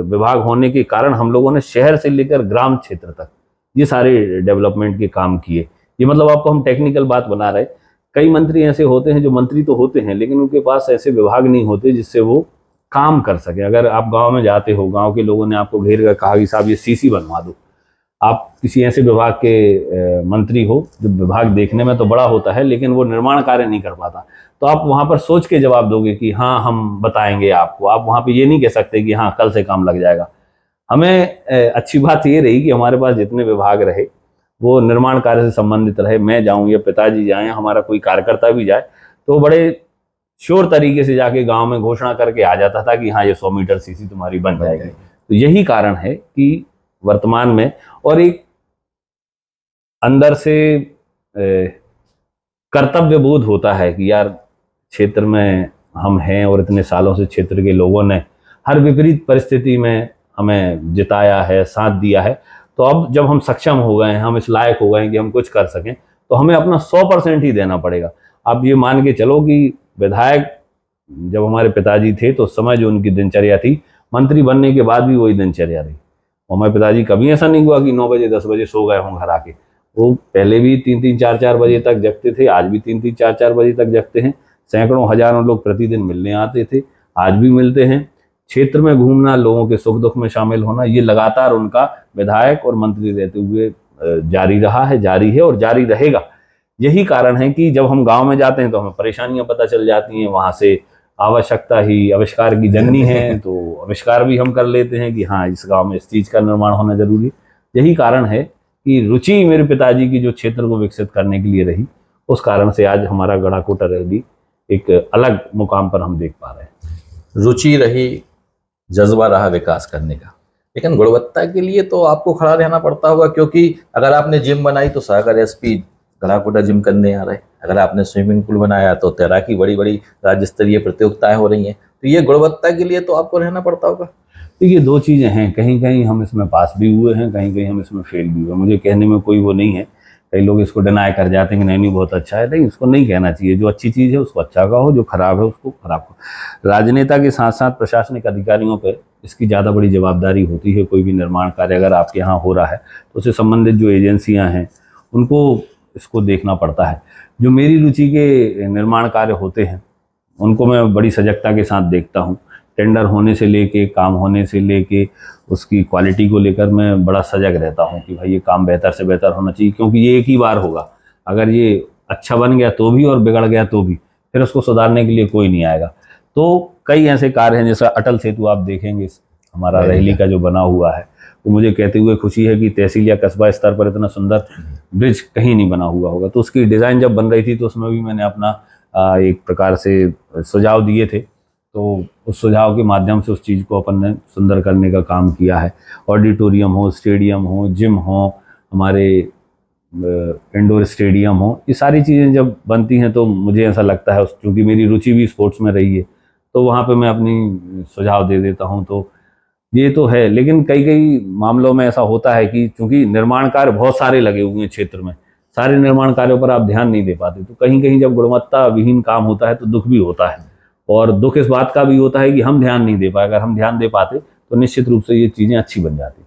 विभाग होने के कारण हम लोगों ने शहर से लेकर ग्राम क्षेत्र तक ये सारे डेवलपमेंट के काम किए। ये मतलब आपको हम टेक्निकल बात बना रहे। कई मंत्री ऐसे होते हैं जो मंत्री तो होते हैं लेकिन उनके पास ऐसे विभाग नहीं होते जिससे वो काम कर सके। अगर आप गाँव में जाते हो, गाँव के लोगों ने आपको घेर कर कहा कि साहब ये सीसी बनवा दो, आप किसी ऐसे विभाग के मंत्री हो जो विभाग देखने में तो बड़ा होता है लेकिन वो निर्माण कार्य नहीं कर पाता, तो आप वहाँ पर सोच के जवाब दोगे कि हाँ हम बताएंगे आपको। आप वहाँ पे ये नहीं कह सकते कि हाँ कल से काम लग जाएगा। हमें अच्छी बात ये रही कि हमारे पास जितने विभाग रहे वो निर्माण कार्य से संबंधित रहे। मैं जाऊँ या पिताजी जाएँ, हमारा कोई कार्यकर्ता भी जाए तो बड़े श्योर तरीके से जाके गाँव में घोषणा करके आ जाता था कि हाँ ये 100 मीटर सीसी तुम्हारी बन जाएगी। तो यही कारण है कि वर्तमान में और एक अंदर से कर्तव्य बोध होता है कि यार क्षेत्र में हम हैं और इतने सालों से क्षेत्र के लोगों ने हर विपरीत परिस्थिति में हमें जिताया है, साथ दिया है। तो अब जब हम सक्षम हो गए हैं, हम इस लायक हो गए हैं कि हम कुछ कर सकें, तो हमें अपना 100% ही देना पड़ेगा। आप ये मान के चलो कि विधायक जब हमारे पिताजी थे तो उस समय जो उनकी दिनचर्या थी, मंत्री बनने के बाद भी वही दिनचर्या रही। हमारे पिताजी कभी ऐसा नहीं हुआ कि 9 बजे 10 बजे सो गए हों घर आके। वो पहले भी 3-3 4-4 बजे तक जगते थे, आज भी 3-3 4-4 बजे तक जगते हैं। सैकड़ों हजारों लोग प्रतिदिन मिलने आते थे, आज भी मिलते हैं। क्षेत्र में घूमना, लोगों के सुख दुख में शामिल होना, ये लगातार उनका विधायक और मंत्री रहते हुए जारी रहा है, जारी है और जारी रहेगा। यही कारण है कि जब हम गांव में जाते हैं तो हमें परेशानियां पता चल जाती हैं। वहां से आवश्यकता ही आविष्कार की जननी है, तो आविष्कार भी हम कर लेते हैं कि हाँ, इस गांव में इस चीज़ का निर्माण होना जरूरी है। यही कारण है कि रुचि मेरे पिताजी की जो क्षेत्र को विकसित करने के लिए रही, उस कारण से आज हमारा गढ़ाकोटा रैली एक अलग मुकाम पर हम देख पा रहे हैं। रुचि रही, जज्बा रहा विकास करने का, लेकिन गुणवत्ता के लिए तो आपको खड़ा रहना पड़ता होगा, क्योंकि अगर आपने जिम बनाई तो सागर एसपी गढ़ाकोटा जिम करने आ रहे, अगर आपने स्विमिंग पूल बनाया तो तैराकी बड़ी बड़ी राज्य स्तरीय प्रतियोगिताएं हो रही हैं। तो ये गुणवत्ता के लिए तो आपको रहना पड़ता होगा। देखिए, दो चीज़ें हैं, कहीं कहीं हम इसमें पास भी हुए हैं, कहीं कहीं हम इसमें फेल भी हुए। मुझे कहने में कोई वो नहीं है, कई लोग इसको डिनाई कर जाते हैं कि नहीं बहुत अच्छा है। नहीं, उसको नहीं कहना चाहिए। जो अच्छी चीज़ है उसको अच्छा कहो, जो खराब है उसको खराब कहो। राजनेता के साथ साथ प्रशासनिक अधिकारियों पर इसकी ज़्यादा बड़ी जवाबदारी होती है। कोई भी निर्माण कार्य अगर आपके यहाँ हो रहा है तो उससे संबंधित जो एजेंसियाँ हैं उनको इसको देखना पड़ता है। जो मेरी रुचि के निर्माण कार्य होते हैं उनको मैं बड़ी सजगता के साथ देखता हूँ। टेंडर होने से लेके, काम होने से लेके, उसकी क्वालिटी को लेकर मैं बड़ा सजग रहता हूँ कि भाई ये काम बेहतर से बेहतर होना चाहिए, क्योंकि ये एक ही बार होगा। अगर ये अच्छा बन गया तो भी और बिगड़ गया तो भी, फिर उसको सुधारने के लिए कोई नहीं आएगा। तो कई ऐसे कार्य हैं, जैसा अटल सेतु आप देखेंगे हमारा रैली का जो बना हुआ है, तो मुझे कहते हुए खुशी है कि तहसील या कस्बा स्तर पर इतना सुंदर ब्रिज कहीं नहीं बना हुआ होगा। तो उसकी डिज़ाइन जब बन रही थी तो उसमें भी मैंने अपना एक प्रकार से सुझाव दिए थे। तो उस सुझाव के माध्यम से उस चीज़ को अपन ने सुंदर करने का काम किया है। ऑडिटोरियम हो, स्टेडियम हो, जिम हो, हमारे इंडोर स्टेडियम हो, ये सारी चीज़ें जब बनती हैं तो मुझे ऐसा लगता है, क्योंकि मेरी रुचि भी स्पोर्ट्स में रही है, तो वहाँ पे मैं अपनी सुझाव दे देता हूँ। तो ये तो है, लेकिन कई कई मामलों में ऐसा होता है कि चूंकि निर्माण कार्य बहुत सारे लगे हुए हैं क्षेत्र में, सारे निर्माण कार्यों पर आप ध्यान नहीं दे पाते। तो कहीं कहीं जब गुणवत्ता विहीन काम होता है तो दुख भी होता है, और दुख इस बात का भी होता है कि हम ध्यान नहीं दे पाए। अगर हम ध्यान दे पाते तो निश्चित रूप से ये चीज़ें अच्छी बन जाती।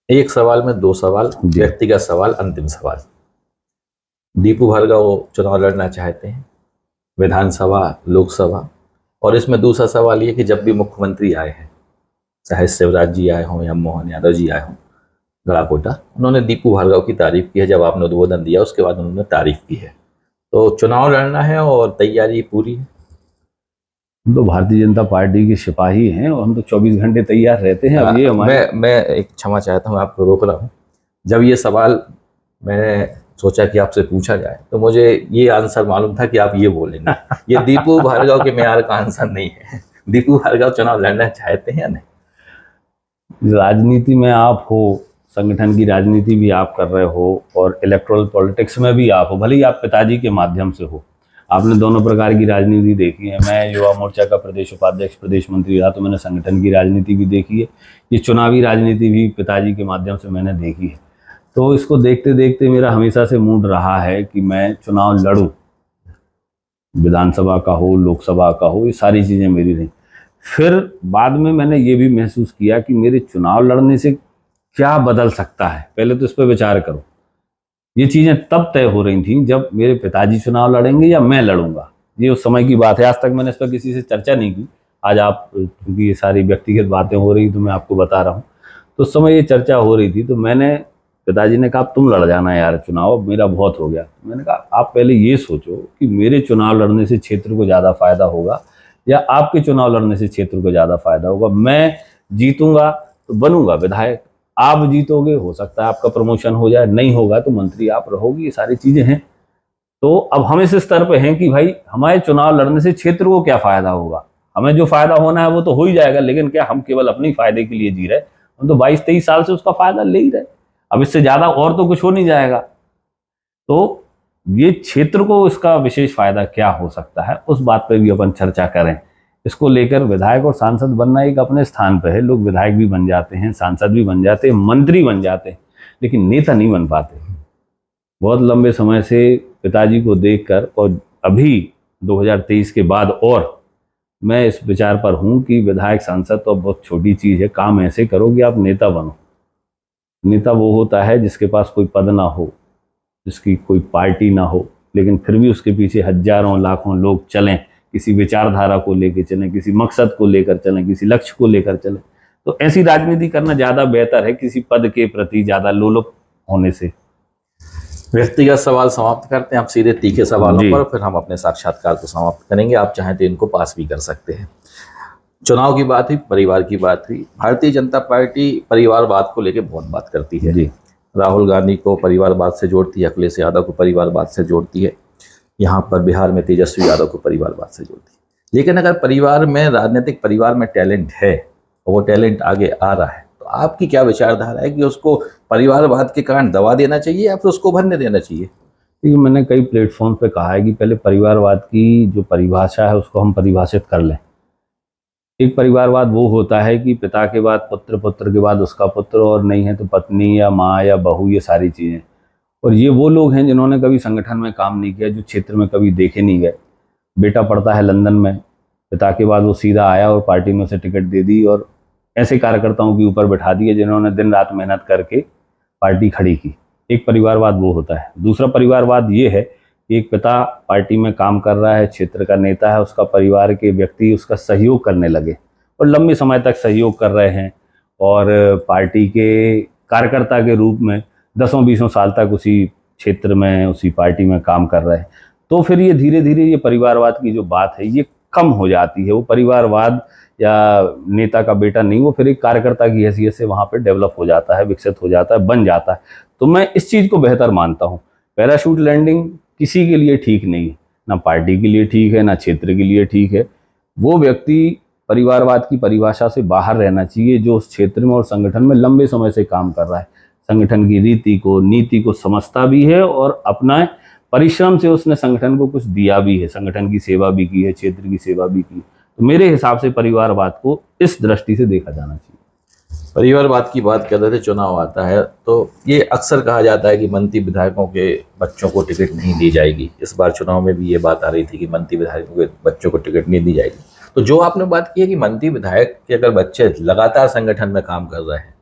एक सवाल में दो सवाल, व्यक्तिगत सवाल, अंतिम सवाल। दीपू भार्गव चुनाव लड़ना चाहते हैं, विधानसभा, लोकसभा, और इसमें दूसरा सवाल ये कि जब भी मुख्यमंत्री आए हैं, चाहे शिवराज जी आए हों या मोहन यादव जी आए हों गढ़ाकोटा, उन्होंने दीपू भार्गव की तारीफ की है। जब आपने उद्बोधन दिया उसके बाद उन्होंने तारीफ की है। तो चुनाव लड़ना है और तैयारी पूरी है। हम तो भारतीय जनता पार्टी के सिपाही हैं और हम तो 24 घंटे तैयार रहते हैं। अब ये हमारे मैं एक क्षमा चाहता हूँ, आपको रोक रहा हूँ। जब ये सवाल मैंने सोचा कि आपसे पूछा जाए तो मुझे ये आंसर मालूम था कि आप ये बोलेंगे। ये दीपू भार्गव के मेयार का आंसर नहीं है। दीपू भार्गव चुनाव लड़ना चाहते हैं या नहीं? राजनीति में आप हो, संगठन की राजनीति भी आप कर रहे हो और इलेक्टोरल पॉलिटिक्स में भी आप हो, भले ही आप पिताजी के माध्यम से हो। आपने दोनों प्रकार की राजनीति देखी है। मैं युवा मोर्चा का प्रदेश उपाध्यक्ष, प्रदेश मंत्री रहा, तो मैंने संगठन की राजनीति भी देखी है। ये चुनावी राजनीति भी पिताजी के माध्यम से मैंने देखी है। तो इसको देखते देखते मेरा हमेशा से मूड रहा है कि मैं चुनाव लड़ूं, विधानसभा का हो, लोकसभा का हो, ये सारी चीज़ें मेरी रही। फिर बाद में मैंने ये भी महसूस किया कि मेरे चुनाव लड़ने से क्या बदल सकता है, पहले तो इस पर विचार करो। ये चीज़ें तब तय हो रही थी जब मेरे पिताजी चुनाव लड़ेंगे या मैं लड़ूंगा। ये उस समय की बात है, आज तक मैंने इस पर किसी से चर्चा नहीं की। आज आप, क्योंकि ये सारी व्यक्तिगत बातें हो रही तो मैं आपको बता रहा हूँ। तो उस समय ये चर्चा हो रही थी, तो मैंने, पिताजी ने कहा तुम लड़ जाना यार चुनाव, अब मेरा बहुत हो गया। मैंने कहा आप पहले ये सोचो कि मेरे चुनाव लड़ने से क्षेत्र को ज़्यादा फायदा होगा या आपके चुनाव लड़ने से क्षेत्र को ज़्यादा फायदा होगा। मैं जीतूंगा तो बनूंगा विधायक, आप जीतोगे हो सकता है आपका प्रमोशन हो जाए, नहीं होगा तो मंत्री आप रहोगी, ये सारी चीज़ें हैं। तो अब हम इस स्तर पे हैं कि भाई हमारे चुनाव लड़ने से क्षेत्र को क्या फ़ायदा होगा। हमें जो फ़ायदा होना है वो तो हो ही जाएगा, लेकिन क्या हम केवल अपने फ़ायदे के लिए जी रहे? हम तो 22-23 साल से उसका फ़ायदा ले ही रहे। अब इससे ज़्यादा और तो कुछ हो नहीं जाएगा। तो ये क्षेत्र को इसका विशेष फायदा क्या हो सकता है, उस बात पर भी अपन चर्चा करें। इसको लेकर विधायक और सांसद बनना एक अपने स्थान पर है, लोग विधायक भी बन जाते हैं, सांसद भी बन जाते हैं, मंत्री बन जाते हैं, लेकिन नेता नहीं बन पाते। बहुत लंबे समय से पिताजी को देखकर और अभी 2023 के बाद और मैं इस विचार पर हूं कि विधायक सांसद तो बहुत छोटी चीज़ है, काम ऐसे करो कि आप नेता बनो। नेता वो होता है जिसके पास कोई पद ना हो, जिसकी कोई पार्टी ना हो, लेकिन फिर भी उसके पीछे हजारों लाखों लोग चलें, किसी विचारधारा को लेकर चलें, किसी मकसद को लेकर चलें, किसी लक्ष्य को लेकर चलें। तो ऐसी राजनीति करना ज़्यादा बेहतर है किसी पद के प्रति ज़्यादा लोलुप होने से। व्यक्तिगत सवाल समाप्त करते हैं, आप सीधे तीखे सवालों पर, फिर हम अपने साक्षात्कार को समाप्त करेंगे। आप चाहें तो इनको पास भी कर सकते हैं। चुनाव की बात हुई, परिवार की बात हुई। भारतीय जनता पार्टी परिवारवाद को लेकर बहुत बात करती है जी। राहुल गांधी को परिवारवाद से जोड़ती है, अखिलेश यादव को परिवारवाद से जोड़ती है, यहाँ पर बिहार में तेजस्वी यादव को परिवारवाद से जोड़ती है। लेकिन अगर परिवार में, राजनीतिक परिवार में टैलेंट है और वो टैलेंट आगे आ रहा है, तो आपकी क्या विचारधारा है कि उसको परिवारवाद के कारण दबा देना चाहिए या फिर उसको उभरने देना चाहिए? देखिए, मैंने कई प्लेटफॉर्म पे कहा है कि पहले परिवारवाद की जो परिभाषा है उसको हम परिभाषित कर लें। एक परिवारवाद वो होता है कि पिता के बाद पुत्र, पुत्र के बाद उसका पुत्र, और नहीं है तो पत्नी या माँ या बहू, ये सारी चीज़ें। और ये वो लोग हैं जिन्होंने कभी संगठन में काम नहीं किया, जो क्षेत्र में कभी देखे नहीं गए। बेटा पढ़ता है लंदन में, पिता के बाद वो सीधा आया और पार्टी ने उसे टिकट दे दी और ऐसे कार्यकर्ताओं के ऊपर बैठा दिए जिन्होंने दिन रात मेहनत करके पार्टी खड़ी की। एक परिवारवाद वो होता है। दूसरा परिवारवाद ये है कि एक पिता पार्टी में काम कर रहा है, क्षेत्र का नेता है, उसका परिवार के व्यक्ति उसका सहयोग करने लगे और लंबे समय तक सहयोग कर रहे हैं और पार्टी के कार्यकर्ता के रूप में 10-20 साल तक उसी क्षेत्र में, उसी पार्टी में काम कर रहे हैं। तो फिर ये धीरे धीरे ये परिवारवाद की जो बात है ये कम हो जाती है। वो परिवारवाद या नेता का बेटा नहीं, वो फिर एक कार्यकर्ता की हैसियत से वहाँ पे डेवलप हो जाता है, विकसित हो जाता है, बन जाता है। तो मैं इस चीज़ को बेहतर मानता हूँ। पैराशूट लैंडिंग किसी के लिए ठीक नहीं है, ना पार्टी के लिए ठीक है, ना क्षेत्र के लिए ठीक है। वो व्यक्ति परिवारवाद की परिभाषा से बाहर रहना चाहिए जो उस क्षेत्र में और संगठन में लंबे समय से काम कर रहा है, संगठन की रीति को, नीति को समझता भी है और अपना परिश्रम से उसने संगठन को कुछ दिया भी है, संगठन की सेवा भी की है, क्षेत्र की सेवा भी की। तो मेरे हिसाब से परिवारवाद को इस दृष्टि से देखा जाना चाहिए। परिवारवाद की बात कर रहे थे, चुनाव आता है तो ये अक्सर कहा जाता है कि मंत्री विधायकों के बच्चों को टिकट नहीं दी जाएगी। इस बार चुनाव में भी ये बात आ रही थी कि मंत्री विधायकों के बच्चों को टिकट नहीं दी जाएगी। तो जो आपने बात की है कि मंत्री विधायक के अगर बच्चे लगातार संगठन में काम कर रहे हैं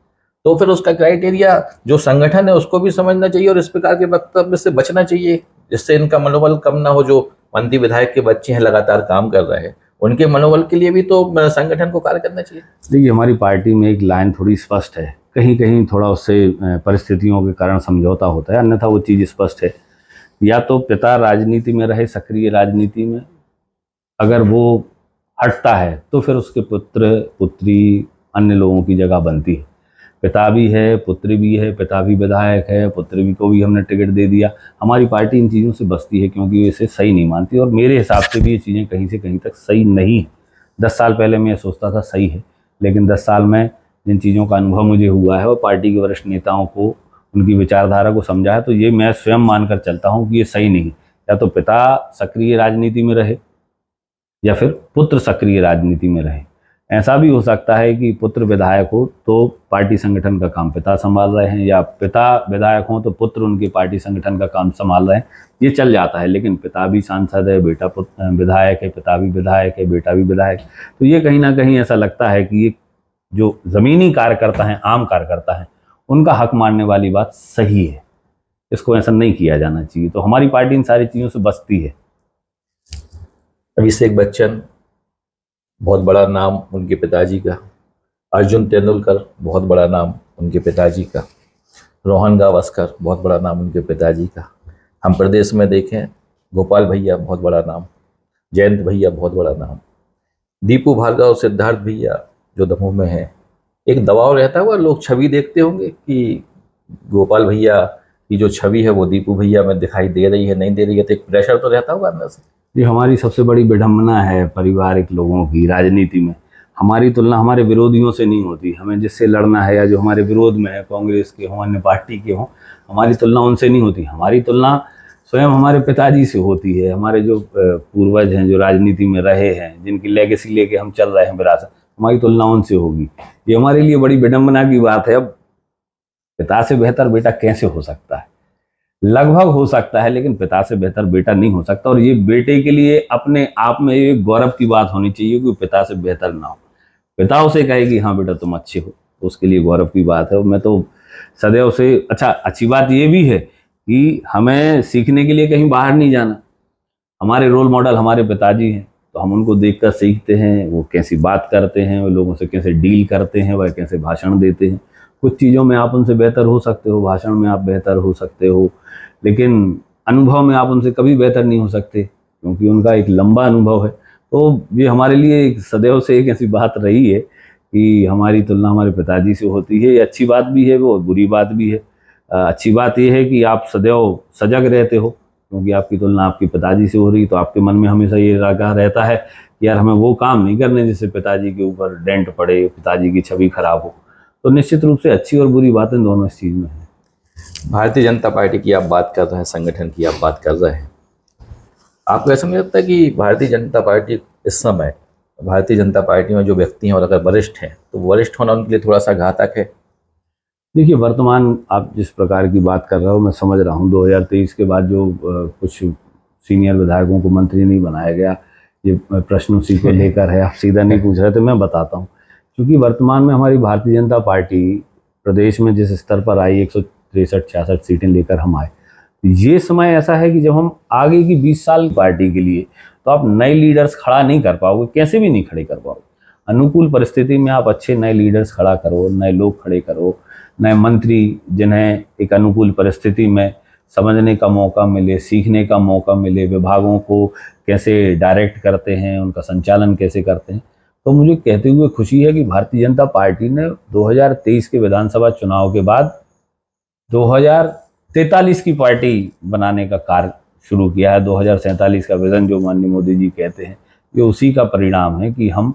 तो फिर उसका क्राइटेरिया जो संगठन है उसको भी समझना चाहिए और इस प्रकार के वक्तव्य से बचना चाहिए जिससे इनका मनोबल कम ना हो। जो मंत्री विधायक के बच्चे हैं लगातार काम कर रहे हैं, उनके मनोबल के लिए भी तो संगठन को कार्य करना चाहिए। देखिए, हमारी पार्टी में एक लाइन थोड़ी स्पष्ट है, कहीं कहीं थोड़ा उससे परिस्थितियों के कारण समझौता होता है, अन्यथा वो चीज़ स्पष्ट है। या तो पिता राजनीति में रहे, सक्रिय राजनीति में, अगर वो हटता है तो फिर उसके पुत्र पुत्री अन्य लोगों की जगह बनती है। पिता भी है, पुत्र भी है, पिता भी विधायक है, पुत्र भी को भी हमने टिकट दे दिया। हमारी पार्टी इन चीज़ों से बचती है क्योंकि इसे सही नहीं मानती और मेरे हिसाब से भी ये चीज़ें कहीं से कहीं तक सही नहीं है। 10 साल पहले मैं सोचता था सही है, लेकिन 10 साल में जिन चीज़ों का अनुभव मुझे हुआ है और पार्टी के वरिष्ठ नेताओं को उनकी विचारधारा को समझा है, तो ये मैं स्वयं मानकर चलता हूँ कि ये सही नहीं। या तो पिता सक्रिय राजनीति में रहे या फिर पुत्र सक्रिय राजनीति में रहे। ऐसा भी हो सकता है कि पुत्र विधायक हो तो पार्टी संगठन का काम पिता संभाल रहे हैं, या पिता विधायक हो तो पुत्र उनके पार्टी संगठन का काम संभाल रहे हैं। ये चल जाता है, लेकिन पिता भी सांसद है, बेटा विधायक है, पिता भी विधायक है, बेटा भी विधायक। तो ये कहीं ना कहीं ऐसा लगता है कि ये जो ज़मीनी कार्यकर्ता हैं, आम कार्यकर्ता हैं, उनका हक मानने वाली बात सही है। इसको ऐसा नहीं किया जाना चाहिए। तो हमारी पार्टी इन सारी चीज़ों से बचती है। अभिषेक बच्चन बहुत बड़ा नाम उनके पिताजी का, अर्जुन तेंदुलकर बहुत बड़ा नाम उनके पिताजी का, रोहन गावस्कर बहुत बड़ा नाम उनके पिताजी का। हम प्रदेश में देखें, गोपाल भैया बहुत बड़ा नाम, जयंत भैया बहुत बड़ा नाम, दीपू भार्गव, सिद्धार्थ भैया जो दमोह में हैं। एक दबाव रहता हुआ, लोग छवि देखते होंगे कि गोपाल भैया की जो छवि है वो दीपू भैया में दिखाई दे रही है, नहीं दे रही है, तो एक प्रेशर तो रहता होगा अंदर से। ये हमारी सबसे बड़ी विडंबना है पारिवारिक लोगों की राजनीति में। हमारी तुलना हमारे विरोधियों से नहीं होती। हमें जिससे लड़ना है या जो हमारे विरोध में है, कांग्रेस के हों, अन्य पार्टी के हों, हमारी तुलना उनसे नहीं होती। हमारी तुलना स्वयं हमारे पिताजी से होती है। हमारे जो पूर्वज हैं, जो राजनीति में रहे हैं, जिनकी लेगेसी लेके हम चल रहे हैं विरासत, हमारी तुलना उनसे होगी। ये हमारे लिए बड़ी विडंबना की बात है। अब पिता से बेहतर बेटा कैसे हो सकता है? लगभग हो सकता है, लेकिन पिता से बेहतर बेटा नहीं हो सकता। और ये बेटे के लिए अपने आप में एक गौरव की बात होनी चाहिए कि पिता से बेहतर ना हो। पिता उसे कहे कि हाँ बेटा तुम अच्छे हो, तो उसके लिए गौरव की बात है। और मैं तो सदैव से अच्छी बात ये भी है कि हमें सीखने के लिए कहीं बाहर नहीं जाना। हमारे रोल मॉडल हमारे पिताजी हैं, तो हम उनको देखकर सीखते हैं। वो कैसी बात करते हैं, वो लोगों से कैसे डील करते हैं, वह कैसे भाषण देते हैं। कुछ चीज़ों में आप उनसे बेहतर हो सकते हो, भाषण में आप बेहतर हो सकते हो, लेकिन अनुभव में आप उनसे कभी बेहतर नहीं हो सकते, क्योंकि उनका एक लंबा अनुभव है। तो ये हमारे लिए एक सदैव से एक ऐसी बात रही है कि हमारी तुलना हमारे पिताजी से होती है। ये अच्छी बात भी है वो, बुरी बात भी है। अच्छी बात ये है कि आप सदैव सजग रहते हो, क्योंकि आपकी तुलना आपके पिताजी से हो रही, तो आपके मन में हमेशा ये लगा रहता है कि यार हमें वो काम नहीं करने जिससे पिताजी के ऊपर डेंट पड़े, पिताजी की छवि खराब हो। तो निश्चित रूप से अच्छी और बुरी बातें दोनों इस चीज़ में हैं। भारतीय जनता पार्टी की आप बात कर रहे हैं, संगठन की आप बात कर रहे हैं, आपको ऐसा नहीं लगता कि भारतीय जनता पार्टी इस समय, भारतीय जनता पार्टी में जो व्यक्ति हैं और अगर वरिष्ठ हैं, तो वरिष्ठ होना उनके लिए थोड़ा सा घातक है? देखिए, वर्तमान आप जिस प्रकार की बात कर रहे हो मैं समझ रहा हूँ। 2023 के बाद जो कुछ सीनियर विधायकों को मंत्री नहीं बनाया गया, ये प्रश्न उसी को लेकर है। आप सीधा नहीं पूछ रहे, तो मैं बताता हूँ। क्योंकि वर्तमान में हमारी भारतीय जनता पार्टी प्रदेश में जिस स्तर पर आई, 163-66 सीटें लेकर हम आए, ये समय ऐसा है कि जब हम आगे की 20 साल पार्टी के लिए, तो आप नए लीडर्स खड़ा नहीं कर पाओगे, कैसे भी नहीं खड़े कर पाओगे। अनुकूल परिस्थिति में आप अच्छे नए लीडर्स खड़ा करो, नए लोग खड़े करो, नए मंत्री जिन्हें एक अनुकूल परिस्थिति में समझने का मौका मिले, सीखने का मौका मिले, विभागों को कैसे डायरेक्ट करते हैं, उनका संचालन कैसे करते हैं। तो मुझे कहते हुए खुशी है कि भारतीय जनता पार्टी ने 2023 के विधानसभा चुनाव के बाद 2043 की पार्टी बनाने का कार्य शुरू किया है। 2047 का विजन जो माननीय मोदी जी कहते हैं, ये उसी का परिणाम है कि हम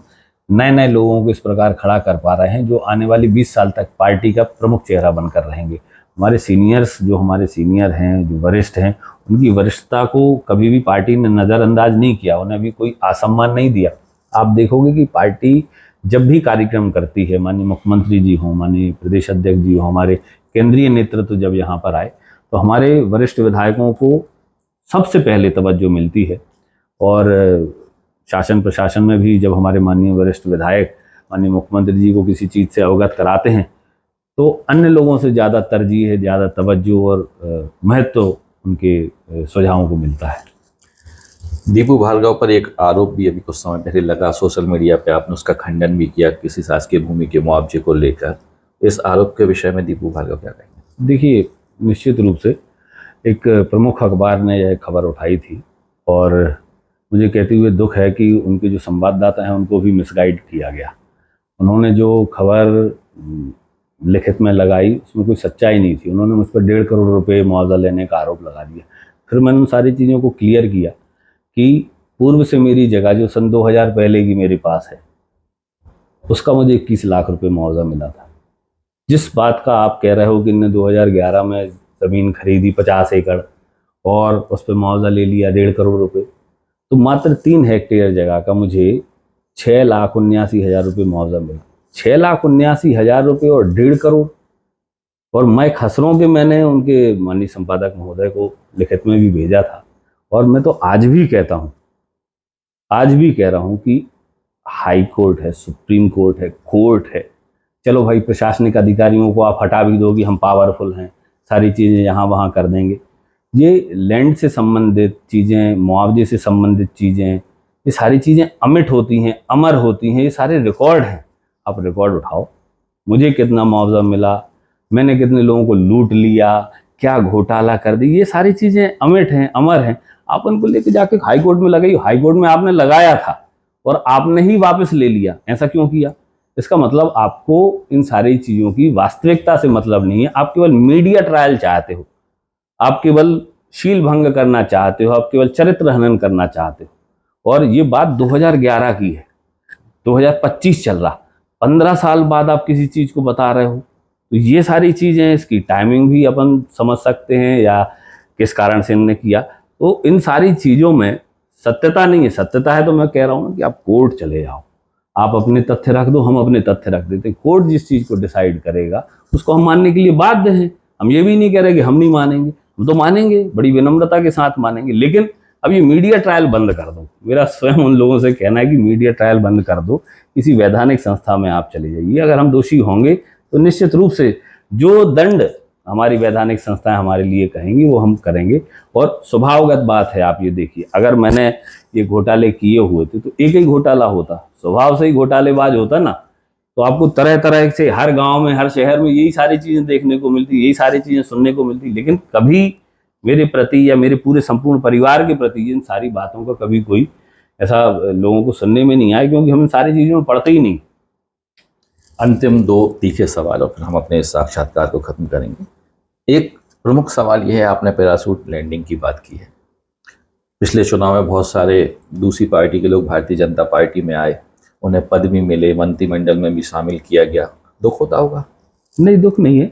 नए नए लोगों को इस प्रकार खड़ा कर पा रहे हैं जो आने वाली 20 साल तक पार्टी का प्रमुख चेहरा बनकर रहेंगे। हमारे सीनियर्स, जो हमारे सीनियर हैं, जो वरिष्ठ हैं, उनकी वरिष्ठता को कभी भी पार्टी ने नज़रअंदाज नहीं किया, उन्हें भी कोई असम्मान नहीं दिया। आप देखोगे कि पार्टी जब भी कार्यक्रम करती है, माननीय मुख्यमंत्री जी हों, माननीय प्रदेश अध्यक्ष जी हों, हमारे केंद्रीय नेतृत्व जब यहाँ पर आए, तो हमारे वरिष्ठ विधायकों को सबसे पहले तवज्जो मिलती है। और शासन प्रशासन में भी जब हमारे माननीय वरिष्ठ विधायक माननीय मुख्यमंत्री जी को किसी चीज़ से अवगत कराते हैं, तो अन्य लोगों से ज़्यादा तरजीह है, ज़्यादा तवज्जो और महत्व उनके सुझावों को मिलता है। दीपू भार्गव पर एक आरोप भी अभी कुछ समय पहले लगा सोशल मीडिया पे, आपने उसका खंडन भी किया किसी शासकीय भूमि के मुआवजे को लेकर। इस आरोप के विषय में दीपू भार्गव क्या कहेंगे? देखिए, निश्चित रूप से एक प्रमुख अखबार ने यह खबर उठाई थी, और मुझे कहते हुए दुख है कि उनके जो संवाददाता हैं उनको भी मिसगाइड किया गया। उन्होंने जो खबर लिखित में लगाई उसमें कोई सच्चाई नहीं थी। उन्होंने मुझ पर 1.5 करोड़ रुपए मुआवजा लेने का आरोप लगा दिया। फिर मैंने उन सारी चीज़ों को क्लियर किया कि पूर्व से मेरी जगह जो सन 2000 पहले की मेरे पास है, उसका मुझे 21 लाख रुपए मुआवजा मिला था। जिस बात का आप कह रहे हो कि इन्होंने 2011 में ज़मीन खरीदी 50 एकड़ और उस पर मुआवजा ले लिया 1.5 करोड़ रुपए, तो मात्र 3 हेक्टेयर जगह का मुझे 6,79,000 रुपये मुआवजा मिला। 6,79,000 रुपये और 1.5 करोड़। और मैं खसरों के मैंने उनके माननीय संपादक महोदय को लिखित में भी भेजा था। और मैं तो आज भी कहता हूँ, आज भी कह रहा हूँ कि हाई कोर्ट है, सुप्रीम कोर्ट है, कोर्ट है, चलो भाई प्रशासनिक अधिकारियों को आप हटा भी दो कि हम पावरफुल हैं, सारी चीज़ें यहाँ वहाँ कर देंगे। ये लैंड से संबंधित चीज़ें, मुआवजे से संबंधित चीज़ें, ये सारी चीज़ें अमिट होती हैं, अमर होती हैं, ये सारे रिकॉर्ड हैं। आप रिकॉर्ड उठाओ, मुझे कितना मुआवजा मिला, मैंने कितने लोगों को लूट लिया, क्या घोटाला कर दी, ये सारी चीज़ें अमिट हैं, अमर हैं। आप उनको लेके जाके हाई कोर्ट में लगाइए। हाई कोर्ट में आपने लगाया था और आपने ही वापस ले लिया, ऐसा क्यों किया? इसका मतलब आपको इन सारी चीज़ों की वास्तविकता से मतलब नहीं है। आप केवल मीडिया ट्रायल चाहते हो, आप केवल शील भंग करना चाहते हो, आप केवल चरित्र हनन करना चाहते हो। और ये बात 2011 की है, 2025 चल रहा, 15 साल बाद आप किसी चीज़ को बता रहे हो। तो ये सारी चीज़ें, इसकी टाइमिंग भी अपन समझ सकते हैं, या किस कारण से इन्होंने किया। तो इन सारी चीज़ों में सत्यता नहीं है। सत्यता है तो मैं कह रहा हूँ ना कि आप कोर्ट चले जाओ, आप अपने तथ्य रख दो, हम अपने तथ्य रख देते हैं। कोर्ट जिस चीज़ को डिसाइड करेगा उसको हम मानने के लिए बाध्य हैं। हम ये भी नहीं कह रहे कि हम नहीं मानेंगे, हम तो मानेंगे, बड़ी विनम्रता के साथ मानेंगे। लेकिन अब ये मीडिया ट्रायल बंद कर दो। मेरा स्वयं उन लोगों से कहना है कि मीडिया ट्रायल बंद कर दो, किसी वैधानिक संस्था में आप चले जाइए। अगर हम दोषी होंगे तो निश्चित रूप से जो दंड हमारी वैधानिक संस्थाएं हमारे लिए कहेंगी वो हम करेंगे। और स्वभावगत बात है, आप ये देखिए, अगर मैंने ये घोटाले किए हुए थे तो एक ही घोटाला होता, स्वभाव से ही घोटालेबाज होता ना, तो आपको तरह तरह से हर गांव में, हर शहर में यही सारी चीज़ें देखने को मिलती, यही सारी चीज़ें सुनने को मिलती। लेकिन कभी मेरे प्रति या मेरे पूरे संपूर्ण परिवार के प्रति इन सारी बातों का कभी कोई ऐसा लोगों को सुनने में नहीं आया, क्योंकि हम इन सारी चीज़ों में पढ़ते ही नहीं। अंतिम 2 तीखे सवाल और फिर हम अपने इस साक्षात्कार को खत्म करेंगे। एक प्रमुख सवाल यह है, आपने पैराशूट लैंडिंग की बात की है। पिछले चुनाव में बहुत सारे दूसरी पार्टी के लोग भारतीय जनता पार्टी में आए, उन्हें पद भी मिले, मंत्रिमंडल में भी शामिल किया गया, दुख होता होगा? नहीं, दुख नहीं है।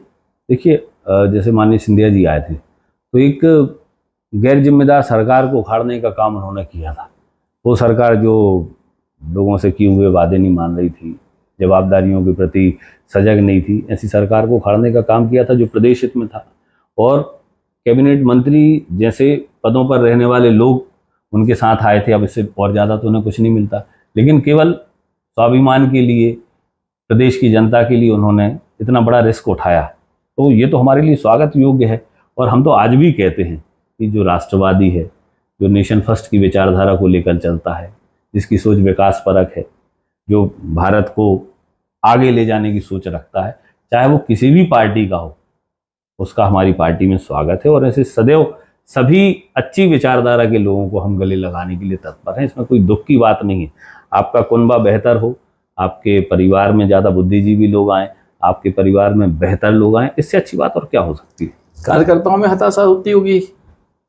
देखिए, जैसे माननीय सिंधिया जी आए थे तो एक गैर जिम्मेदार सरकार को उखाड़ने का काम उन्होंने किया था। वो सरकार जो लोगों से किए हुए वादे नहीं मान रही थी, जवाबदारियों के प्रति सजग नहीं थी, ऐसी सरकार को उखाड़ने का काम किया था जो प्रदेश हित में था। और कैबिनेट मंत्री जैसे पदों पर रहने वाले लोग उनके साथ आए थे। अब इससे और ज़्यादा तो उन्हें कुछ नहीं मिलता, लेकिन केवल स्वाभिमान के लिए, प्रदेश की जनता के लिए उन्होंने इतना बड़ा रिस्क उठाया, तो ये तो हमारे लिए स्वागत योग्य है। और हम तो आज भी कहते हैं कि जो राष्ट्रवादी है, जो नेशन फर्स्ट की विचारधारा को लेकर चलता है, जिसकी सोच विकास परक है, जो भारत को आगे ले जाने की सोच रखता है, चाहे वो किसी भी पार्टी का हो, उसका हमारी पार्टी में स्वागत है। और ऐसे सदैव सभी अच्छी विचारधारा के लोगों को हम गले लगाने के लिए तत्पर हैं। इसमें कोई दुख की बात नहीं है। आपका कुनबा बेहतर हो, आपके परिवार में ज़्यादा बुद्धिजीवी लोग आएँ, आपके परिवार में बेहतर लोग आएँ, इससे अच्छी बात और क्या हो सकती है। कार्यकर्ताओं में हताशा होती होगी।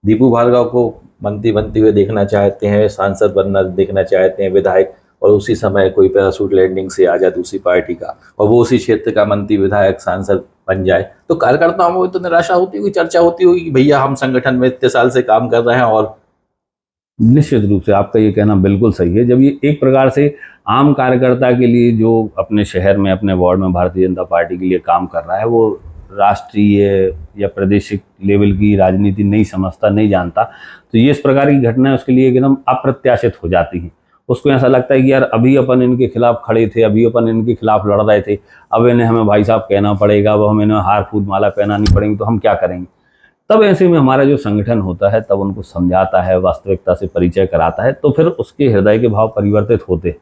दीपू भार्गव को मंत्री बनते हुए देखना चाहते हैं, सांसद बनना देखना चाहते हैं, विधायक, और उसी समय कोई पैराशूट लैंडिंग से आ जाए दूसरी पार्टी का और वो उसी क्षेत्र का मंत्री, विधायक, सांसद बन जाए, तो कार्यकर्ताओं में तो निराशा होती होगी, चर्चा होती होगी कि भैया हम संगठन में इतने साल से काम कर रहे हैं। और निश्चित रूप से आपका ये कहना बिल्कुल सही है। जब ये एक प्रकार से आम कार्यकर्ता के लिए जो अपने शहर में, अपने वार्ड में भारतीय जनता पार्टी के लिए काम कर रहा है, वो राष्ट्रीय या प्रादेशिक लेवल की राजनीति नहीं समझता, नहीं जानता, तो ये इस प्रकार की घटनाएं उसके लिए एकदम अप्रत्याशित हो जाती हैं। उसको ऐसा लगता है कि यार अभी अपन इनके खिलाफ खड़े थे, अभी अपन इनके खिलाफ लड़ रहे थे, अब इन्हें हमें भाई साहब कहना पड़ेगा, अब हमें इन्हें हार फूल माला पहनानी पड़ेगी, तो हम क्या करेंगे। तब ऐसे में हमारा जो संगठन होता है तब उनको समझाता है, वास्तविकता से परिचय कराता है, तो फिर उसके हृदय के भाव परिवर्तित होते हैं।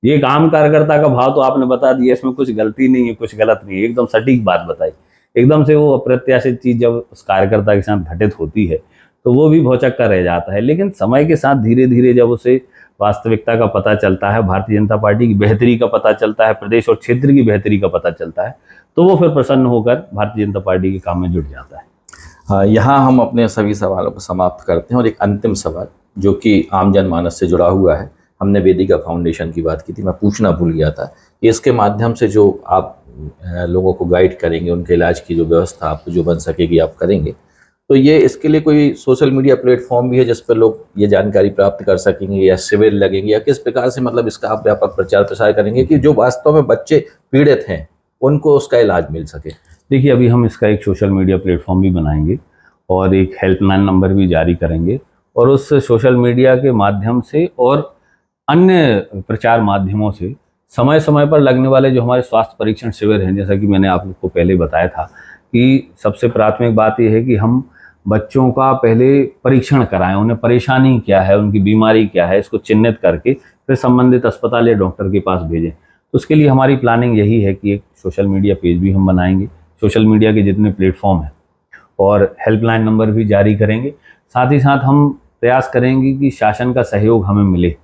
ये एक आम कार्यकर्ता का भाव तो आपने बता दिया, इसमें कुछ गलती नहीं है, कुछ गलत नहीं है, एकदम सटीक बात बताई। एकदम से वो अप्रत्याशित चीज़ जब उस कार्यकर्ता के साथ घटित होती है तो वो भी भौचक्का रह जाता है। लेकिन समय के साथ धीरे धीरे जब उसे वास्तविकता का पता चलता है, भारतीय जनता पार्टी की बेहतरी का पता चलता है, प्रदेश और क्षेत्र की बेहतरी का पता चलता है, तो वो फिर प्रसन्न होकर भारतीय जनता पार्टी के काम में जुट जाता है। हाँ, यहाँ हम अपने सभी सवालों को समाप्त करते हैं और एक अंतिम सवाल जो कि आम जनमानस से जुड़ा हुआ है। हमने वेदिका फाउंडेशन की बात की थी, मैं पूछना भूल गया था कि इसके माध्यम से जो आप लोगों को गाइड करेंगे, उनके इलाज की जो व्यवस्था आप जो बन सकेगी आप करेंगे, तो ये इसके लिए कोई सोशल मीडिया प्लेटफॉर्म भी है जिस पर लोग ये जानकारी प्राप्त कर सकेंगे, या शिविर लगेंगे, या किस प्रकार से मतलब इसका आप व्यापक प्रचार प्रसार करेंगे कि जो वास्तव में बच्चे पीड़ित हैं उनको उसका इलाज मिल सके? देखिए, अभी हम इसका एक सोशल मीडिया प्लेटफॉर्म भी बनाएंगे और एक हेल्पलाइन नंबर भी जारी करेंगे, और उस सोशल मीडिया के माध्यम से और अन्य प्रचार माध्यमों से समय समय पर लगने वाले जो हमारे स्वास्थ्य परीक्षण शिविर हैं, जैसा कि मैंने आप लोग को पहले बताया था कि सबसे प्राथमिक बात यह है कि हम बच्चों का पहले परीक्षण कराएं, उन्हें परेशानी क्या है, उनकी बीमारी क्या है, इसको चिन्हित करके फिर संबंधित अस्पताल या डॉक्टर के पास भेजें। तो उसके लिए हमारी प्लानिंग यही है कि एक सोशल मीडिया पेज भी हम बनाएंगे, सोशल मीडिया के जितने प्लेटफॉर्म हैं, और हेल्पलाइन नंबर भी जारी करेंगे। साथ ही साथ हम प्रयास करेंगे कि शासन का सहयोग हमें मिले।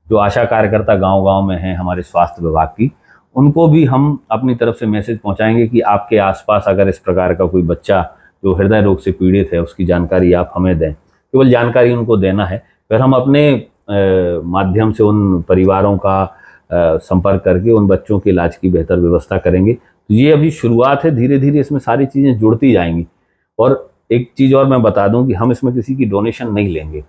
जो आशा कार्यकर्ता गांव-गांव में हैं हमारे स्वास्थ्य विभाग की, उनको भी हम अपनी तरफ से मैसेज पहुंचाएंगे कि आपके आसपास अगर इस प्रकार का कोई बच्चा जो हृदय रोग से पीड़ित है, उसकी जानकारी आप हमें दें। केवल जानकारी उनको देना है, फिर हम अपने माध्यम से उन परिवारों का संपर्क करके उन बच्चों के इलाज की बेहतर व्यवस्था करेंगे। तो ये अभी शुरुआत है, धीरे धीरे इसमें सारी चीज़ें जुड़ती जाएंगी। और एक चीज़ और मैं बता दूं कि हम इसमें किसी की डोनेशन नहीं लेंगे।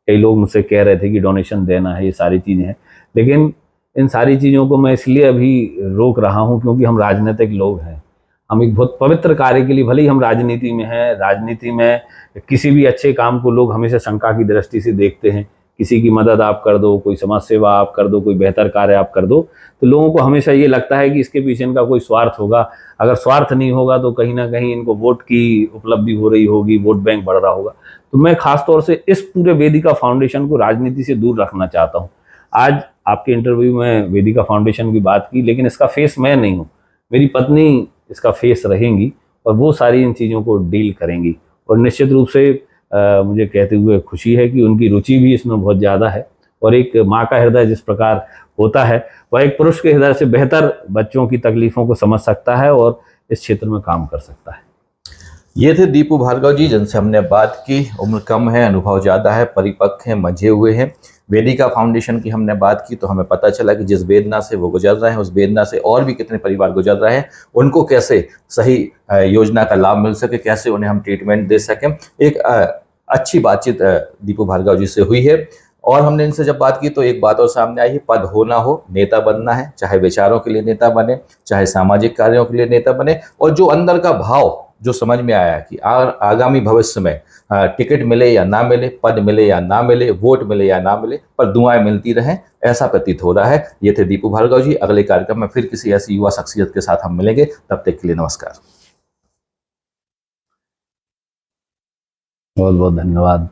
कई लोग मुझसे कह रहे थे कि डोनेशन देना है, ये सारी चीज़ें हैं, लेकिन इन सारी चीज़ों को मैं इसलिए अभी रोक रहा हूं क्योंकि हम राजनीतिक लोग हैं। हम एक बहुत पवित्र कार्य के लिए, भले ही हम राजनीति में हैं, राजनीति में किसी भी अच्छे काम को लोग हमेशा शंका की दृष्टि से देखते हैं। किसी की मदद आप कर दो, कोई समाज सेवा आप कर दो, कोई बेहतर कार्य आप कर दो, तो लोगों को हमेशा ये लगता है कि इसके पीछे इनका कोई स्वार्थ होगा। अगर स्वार्थ नहीं होगा तो कहीं ना कहीं इनको वोट की उपलब्धि हो रही होगी, वोट बैंक बढ़ रहा होगा। तो मैं खासतौर से इस पूरे वेदिका फाउंडेशन को राजनीति से दूर रखना चाहता हूँ। आज आपके इंटरव्यू में वेदिका फाउंडेशन की बात की, लेकिन इसका फेस मैं नहीं हूँ, मेरी पत्नी इसका फेस रहेंगी और वो सारी इन चीज़ों को डील करेंगी। और निश्चित रूप से मुझे कहते हुए खुशी है कि उनकी रुचि भी इसमें बहुत ज़्यादा है। और एक माँ का हृदय जिस प्रकार होता है, वह एक पुरुष के हृदय से बेहतर बच्चों की तकलीफ़ों को समझ सकता है और इस क्षेत्र में काम कर सकता है। ये थे दीपू भार्गव जी, जिनसे हमने बात की। उम्र कम है, अनुभव ज़्यादा है, परिपक्व हैं, मंझे हुए हैं। वेदिका फाउंडेशन की हमने बात की तो हमें पता चला कि जिस वेदना से वो गुजर रहे हैं, उस वेदना से और भी कितने परिवार गुजर रहे हैं। उनको कैसे सही योजना का लाभ मिल सके, कैसे उन्हें हम ट्रीटमेंट दे सकें, एक अच्छी बातचीत दीपू भार्गव जी से हुई है। और हमने इनसे जब बात की तो एक बात और सामने आई है, पद हो ना हो, नेता बनना है, चाहे विचारों के लिए नेता बने, चाहे सामाजिक कार्यों के लिए नेता बने। और जो अंदर का भाव जो समझ में आया कि आगामी भविष्य में टिकट मिले या ना मिले, पद मिले या ना मिले, वोट मिले या ना मिले, पर दुआएं मिलती रहें, ऐसा प्रतीत हो रहा है। ये थे दीपू भार्गव जी। अगले कार्यक्रम में फिर किसी ऐसी युवा शख्सियत के साथ हम मिलेंगे। तब तक के लिए नमस्कार। बहुत बहुत धन्यवाद।